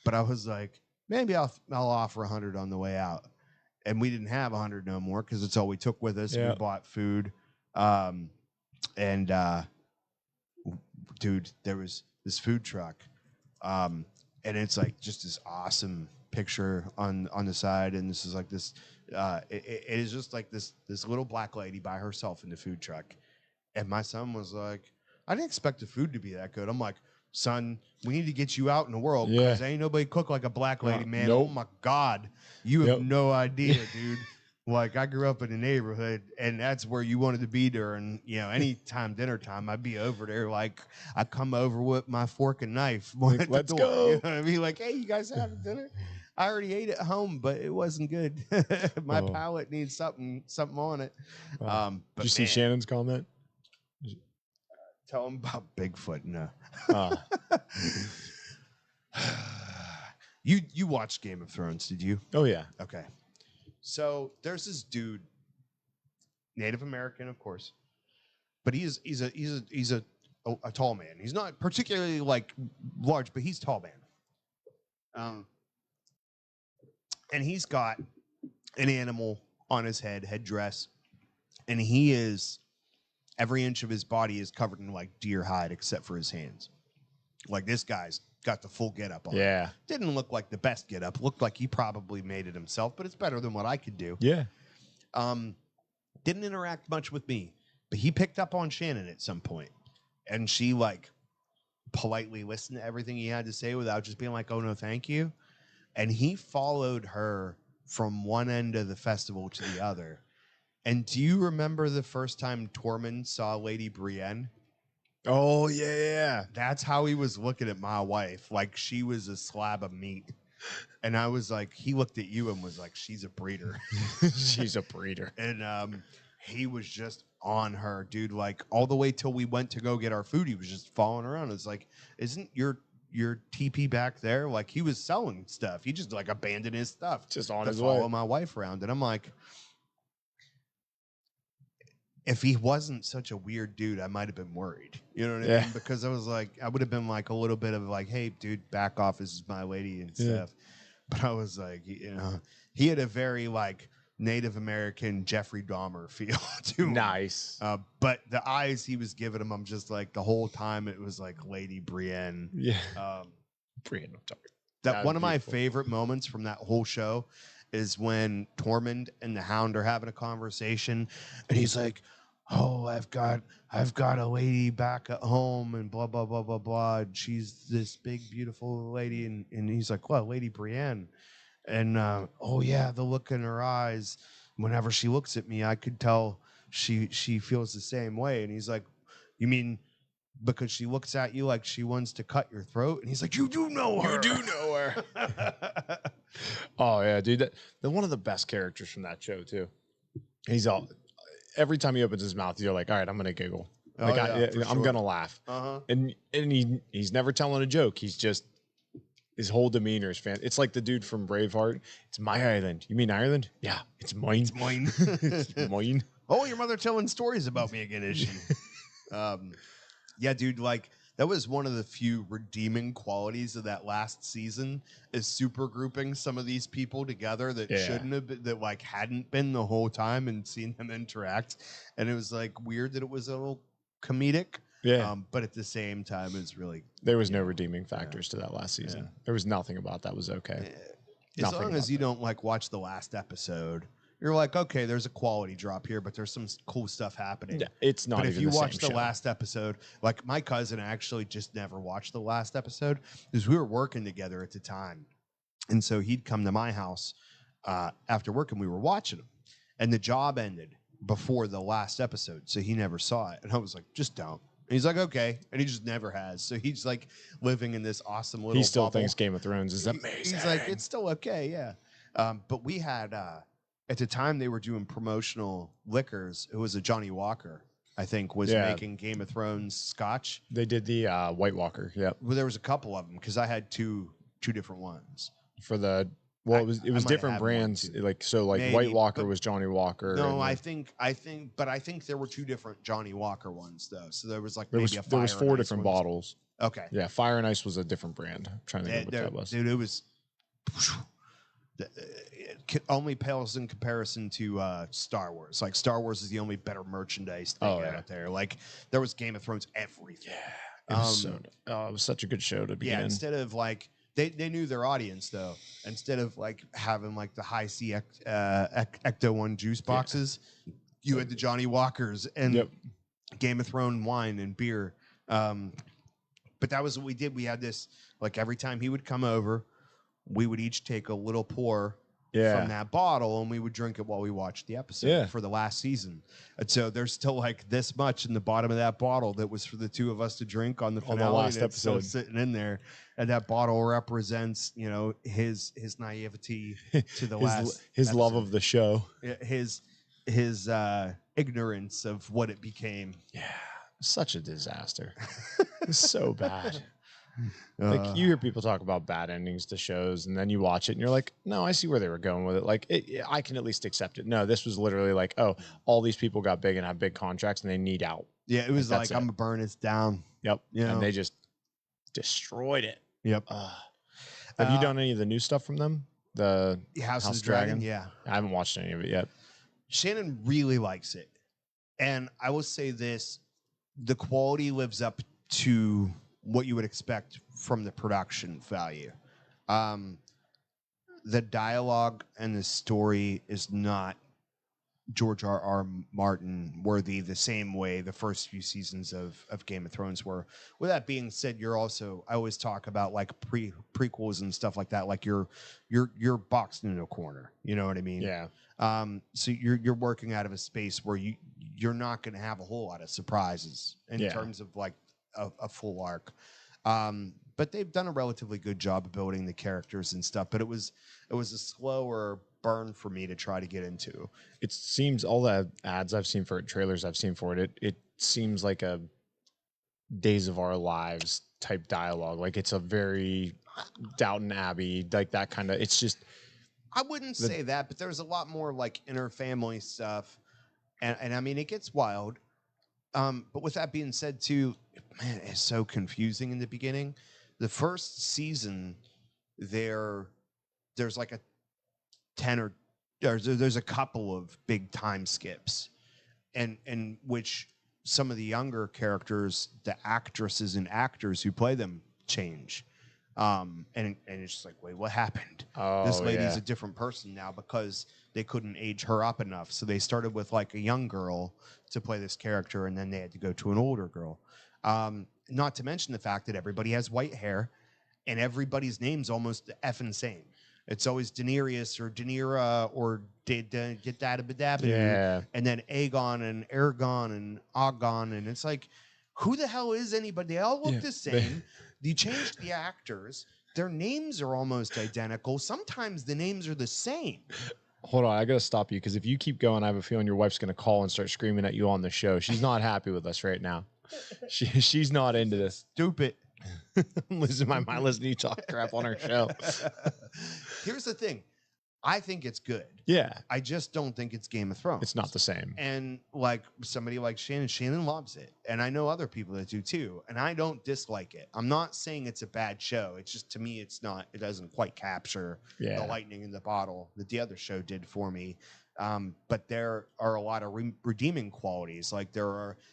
But I was like, maybe I'll offer 100 on the way out. And we didn't have 100 no more because it's all we took with us. Yeah. We bought food. Dude, there was this food truck. And it's like just this awesome picture on the side. And this is like this, it is just like this little black lady by herself in the food truck. And my son was like, I didn't expect the food to be that good. I'm like, son, we need to get you out in the world because ain't nobody cook like a black lady, man. Nope. Oh my God. You have no idea, dude. Like I grew up in a neighborhood and that's where you wanted to be during, you know, anytime dinner time, I'd be over there. Like I come over with my fork and knife. Like, let's go. You know what I mean? Like, hey, you guys having dinner? I already ate at home, but it wasn't good. My palate needs something on it. But did you see Shannon's comment? Tell him about Bigfoot. No. You watched Game of Thrones, did you? Oh yeah. Okay. So there's this dude, Native American, of course, but he's a tall man. He's not particularly like large, but he's tall man. And he's got an animal on his headdress, and he is every inch of his body is covered in like deer hide except for his hands. Like this guy's got the full getup on. Yeah. Didn't look like the best getup. Looked like he probably made it himself, but it's better than what I could do. Yeah. Didn't interact much with me, but he picked up on Shannon at some point, and she like politely listened to everything he had to say without just being like, "Oh no, thank you." And he followed her from one end of the festival to the other. And do you remember the first time Tormund saw Lady Brienne? Oh, yeah. That's how he was looking at my wife. Like she was a slab of meat. And I was like, he looked at you and was like, she's a breeder. She's a breeder. And he was just on her, dude. Like all the way till we went to go get our food, he was just following around. It's like, isn't your TP back there? Like he was selling stuff. He just like abandoned his stuff. Just on to his follow way. my wife around. And I'm like, if he wasn't such a weird dude, I might have been worried. You know what I mean? Because I was like, I would have been like a little bit of like, hey, dude, back off. This is my lady and stuff. But I was like, you know, he had a very like Native American Jeffrey Dahmer feel to him. Nice. But the eyes he was giving him, I'm just like the whole time it was like Lady Brienne. Yeah. Brienne, that that one of my beautiful. favorite moments from that whole show is when Tormund and the Hound are having a conversation, and he's like, "Oh, I've got a lady back at home, and blah blah blah blah blah. And she's this big, beautiful lady," and he's like, "What, Lady Brienne?" And oh yeah, the look in her eyes. Whenever she looks at me, I could tell she feels the same way. And he's like, "You mean?" Because she looks at you like she wants to cut your throat, and he's like, "You do know her. You do know her." Oh yeah, dude. They're one of the best characters from that show too. He's all every time he opens his mouth, you're like, all right, I'm gonna giggle. Like I'm gonna laugh. And he's never telling a joke. He's just his whole demeanor is fan. It's like the dude from Braveheart. It's my island. You mean Ireland? Yeah, it's mine. It's mine. It's mine. Oh, your mother telling stories about me again, is she? Yeah, dude, like that was one of the few redeeming qualities of that last season is super grouping some of these people together that shouldn't have been, that like hadn't been the whole time, and seeing them interact. And it was like weird that it was a little comedic. Yeah. But at the same time, it's really there was no redeeming factors to that last season. There was nothing about that was okay. As long as you don't like watch the last episode, you're like, okay, there's a quality drop here, but there's some cool stuff happening. Yeah, it's not. But if you watch the show. last episode, like my cousin actually just never watched the last episode because we were working together at the time, and so he'd come to my house after work, and we were watching them, and the job ended before the last episode, so he never saw it, and I was like, just don't. And he's like, okay, and he just never has. So he's like living in this awesome little. He still bubble. thinks Game of Thrones is amazing. He's like, it's still okay, yeah. But we had. At the time, they were doing promotional liquors. It was a Johnny Walker, I think, was making Game of Thrones scotch. They did the White Walker. Yep. Well, there was a couple of them because I had two different ones. For the it was different brands. Like maybe, White Walker was Johnny Walker. No, I think there were two different Johnny Walker ones though. So there was like there was 4 different bottles. Okay. Yeah, Fire and Ice was a different brand. I'm trying to think what that was. Dude, it was. It only pales in comparison to Star Wars. Like Star Wars is the only better merchandise thing out there. Like there was Game of Thrones everything. Yeah, it was such a good show to be in. Instead of like they knew their audience though. Instead of like having like the high C Ecto 1 juice boxes, you had the Johnny Walkers and Game of Thrones wine and beer. But that was what we did. We had this like every time he would come over, we would each take a little pour from that bottle, and we would drink it while we watched the episode for the last season. And so there's still like this much in the bottom of that bottle that was for the two of us to drink on the finale. On the last Still episode, sitting in there, and that bottle represents, you know, his naivety to the last, his love of the show, his ignorance of what it became. Yeah, such a disaster. It's so bad. Like you hear people talk about bad endings to shows, and then you watch it and you're like, no, I see where they were going with it. Like I can at least accept it. No, this was literally like, oh, all these people got big and have big contracts and they need out. Yeah, it was like I'm gonna burn it down. Yep. You know? And they just destroyed it. Yep. Have you done any of the new stuff from them? The House of Dragon? Yeah. I haven't watched any of it yet. Shannon really likes it. And I will say this, the quality lives up to what you would expect from the production value. The dialogue and the story is not George R.R. Martin worthy the same way the first few seasons of Game of Thrones were. With that being said, I always talk about like prequels and stuff like that. Like you're boxed into a corner. You know what I mean? Yeah. So you're working out of a space where you're not going to have a whole lot of surprises in terms of like a full arc. But they've done a relatively good job of building the characters and stuff. But it was a slower burn for me to try to get into. It seems all the ads I've seen for it, trailers I've seen for it, it seems like a Days of Our Lives type dialogue. Like it's a very Downton Abbey, like that kind of. It's just. I wouldn't say that, but there's a lot more like inner family stuff. And I mean, it gets wild. But with that being said, too, man, it's so confusing in the beginning. The first season, there's like a 10 or there's a couple of big time skips, and which some of the younger characters, the actresses and actors who play them, change. And it's just like, wait, what happened? This Oh, lady's yeah. a different person now because they couldn't age her up enough. So they started with like a young girl to play this character, and then they had to go to an older girl. Not to mention the fact that everybody has white hair, and everybody's name's almost the effing same. It's always Daenerys or Daenerys or get that Yeah. and then Aegon and Ergon and Agon, and it's like, who the hell is anybody? They all look Yeah, the same. You change the actors. Their names are almost identical. Sometimes the names are the same. Hold on, I gotta stop you because if you keep going, I have a feeling your wife's gonna call and start screaming at you on the show. She's not happy with us right now. She's not into this. Stupid. I'm losing my mind listening to you talk crap on our show. Here's the thing. I think it's good. Yeah, I just don't think it's Game of Thrones. it's not the same. And like somebody like Shannon loves it. And I know other people that do too. And I don't dislike it. I'm not saying it's a bad show. It's just, to me, it doesn't quite capture the lightning in the bottle that the other show did for me. But there are a lot of redeeming qualities. Like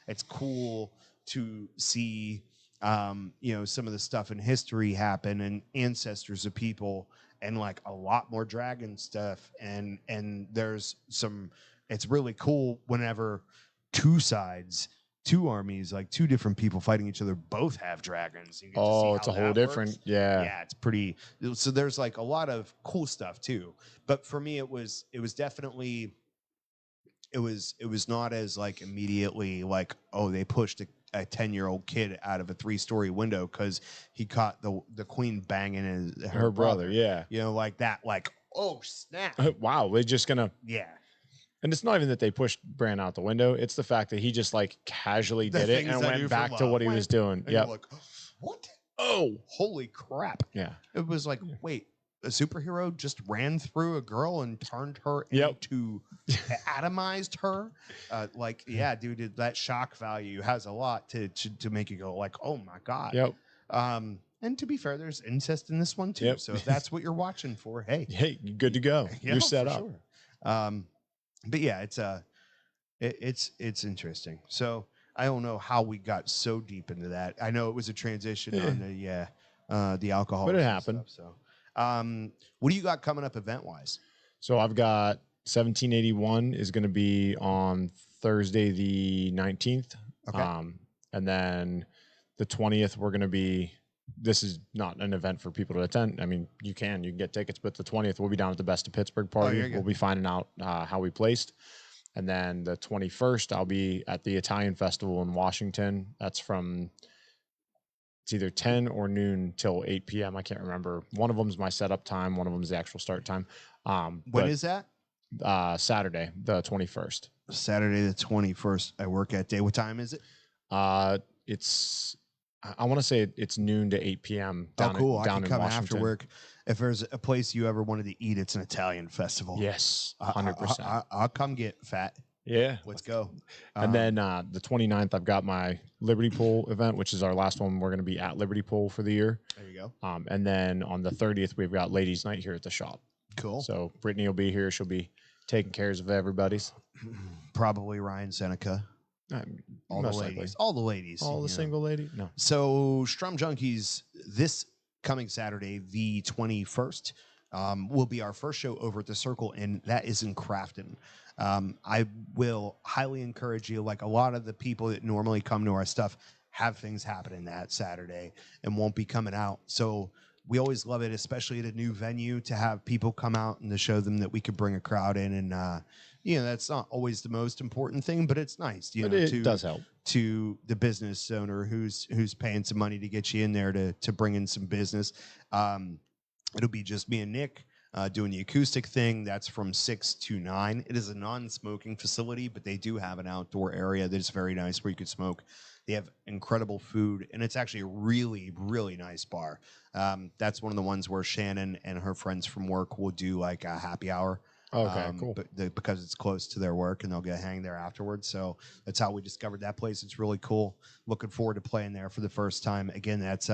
it's cool to see, some of the stuff in history happen and ancestors of people, and like a lot more dragon stuff. And there's it's really cool whenever two armies, like two different people fighting each other, both have dragons. You get to see It's how a whole that different. works. Yeah. Yeah, it's pretty. So there's like a lot of cool stuff too. But for me, it was definitely, it was not as like immediately like, oh, they pushed a 10-year-old kid out of a 3-story window because he caught the queen banging her brother. Yeah. Like that. Like, oh snap! Wow, we're just gonna. Yeah. And it's not even that they pushed Bran out the window. It's the fact that he just like casually The did it things and I do went for back to love. what he was doing. And Yeah. you're like, what? Oh, Holy crap! yeah. It was like, wait, a superhero just ran through a girl and turned her Yep. into atomized her. Yeah, dude, that shock value has a lot to make you go like, oh my god. Yep. And to be fair, there's incest in this one too. Yep. So if that's what you're watching for, hey, Hey, good to go. You're set for up. Sure. But yeah, it's interesting. So I don't know how we got so deep into that. I know it was a transition on the alcohol, But it and happened. stuff, so, what do you got coming up event wise? So I've got 1781 is going to be on Thursday the 19th. Okay. And then the 20th we're going to be. This is not an event for people to attend. I mean, you can get tickets, but the 20th we'll be down at the Best of Pittsburgh party. We'll be finding out how we placed. And then the 21st, I'll be at the Italian Festival in Washington. That's from, it's either 10 or noon till 8 p.m. I can't remember. One of them's my setup time. One of them's the actual start time. When is that? Saturday, the 21st. Saturday the 21st. I work at day. What time is it? It's, I want to say it's noon to 8 p.m. Down I can in come Washington. after work. If there's a place you ever wanted to eat, it's an Italian festival. Yes, 100%. I'll come get fat. Yeah. Let's go. And then the 29th, I've got my Liberty Pool event, which is our last one. We're going to be at Liberty Pool for the year. There you go. And then on the 30th, we've got Ladies Night here at the shop. Cool. So Brittany will be here. She'll be taking care of everybody's. Probably Ryan Seneca. All the ladies. All the single lady? No. So Strum Junkies this coming Saturday, the 21st, will be our first show over at the Circle, and that is in Crafton. I will highly encourage you, like a lot of the people that normally come to our stuff have things happening that Saturday and won't be coming out. So we always love it, especially at a new venue, to have people come out and to show them that we could bring a crowd in. And, that's not always the most important thing, but it's nice, it does help to the business owner who's paying some money to get you in there to bring in some business. It'll be just me and Nick doing the acoustic thing. That's from 6 to 9. It is a non-smoking facility, but they do have an outdoor area that is very nice where you could smoke. They have incredible food, and it's actually a really, really nice bar. That's one of the ones where Shannon and her friends from work will do like a happy hour. Okay, cool. Because it's close to their work and they'll get a hang there afterwards. So that's how we discovered that place. It's really cool. Looking forward to playing there for the first time. Again, that's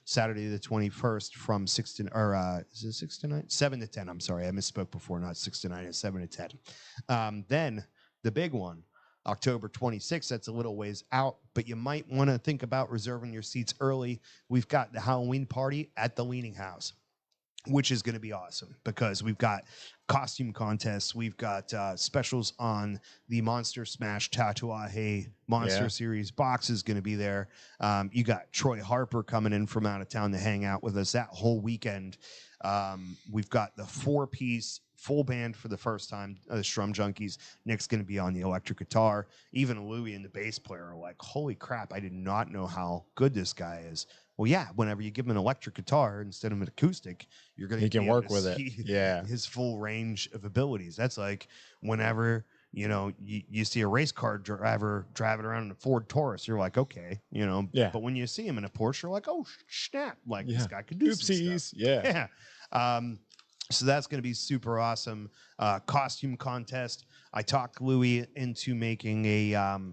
Saturday the 21st from 6 to, or is it 6 to 9? 7 to 10. I'm sorry. I misspoke before. Not 6 to 9. It's 7 to 10. Then the big one, October 26th. That's a little ways out, but you might want to think about reserving your seats early. We've got the Halloween party at the Leaning House, which is going to be awesome because we've got costume contests. We've got specials on the Monster Smash Tatuaje Monster Series box is going to be there. You got Troy Harper coming in from out of town to hang out with us that whole weekend. We've got the 4-piece full band for the first time, the Strum Junkies. Nick's going to be on the electric guitar. Even Louie and the bass player are like, holy crap, I did not know how good this guy is. Well, yeah, whenever you give him an electric guitar instead of an acoustic, you're going to can work with it. Yeah. His full range of abilities. That's like whenever, you see a race car driver driving around in a Ford Taurus, you're like, okay, Yeah. But when you see him in a Porsche, you're like, oh, snap. Like this guy could do some stuff. Yeah. So that's going to be super awesome. Costume contest. I talked Louie into making a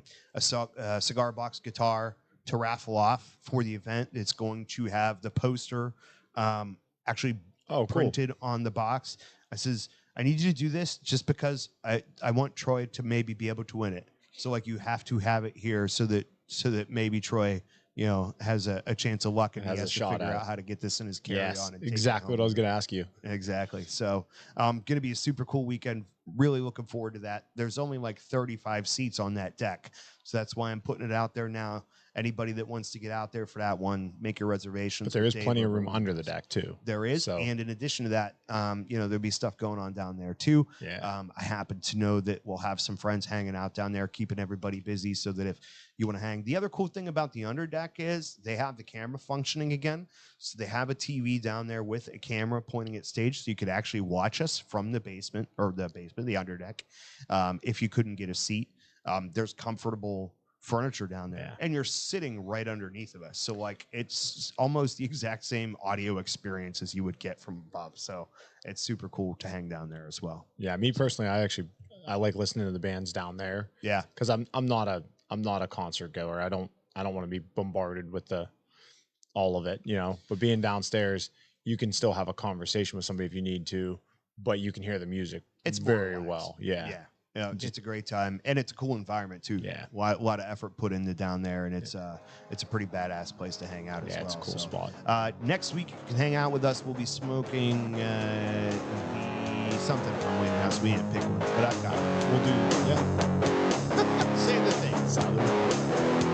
cigar box guitar to raffle off for the event. It's going to have the poster actually printed on the box. I says, I need you to do this just because I want Troy to maybe be able to win it. So like you have to have it here so that maybe Troy has a chance of luck and he has to figure out how to get this in his carry-on. And exactly what I was going to ask you. Exactly. So going to be a super cool weekend. Really looking forward to that. There's only like 35 seats on that deck. So that's why I'm putting it out there now. Anybody that wants to get out there for that one, make your reservations. But there is plenty of room under the deck too. There is. So. And in addition to that, there'll be stuff going on down there too. Yeah. I happen to know that we'll have some friends hanging out down there, keeping everybody busy so that if you want to hang. The other cool thing about the underdeck is they have the camera functioning again. So they have a TV down there with a camera pointing at stage so you could actually watch us from the the underdeck. If you couldn't get a seat, there's comfortable furniture down there and you're sitting right underneath of us, so like it's almost the exact same audio experience as you would get from above, so it's super cool to hang down there as well. Me personally, I like listening to the bands down there, because I'm not a concert goer. I don't want to be bombarded with all of it, but being downstairs, you can still have a conversation with somebody if you need to, but you can hear the music very well. It's a great time, and it's a cool environment too. A lot of effort put into down there, and it's a pretty badass place to hang out as well. It's a cool spot. Next week you can hang out with us. We'll be smoking something from Wayne House. We didn't pick one, but I've got it. We'll do. Say the thing.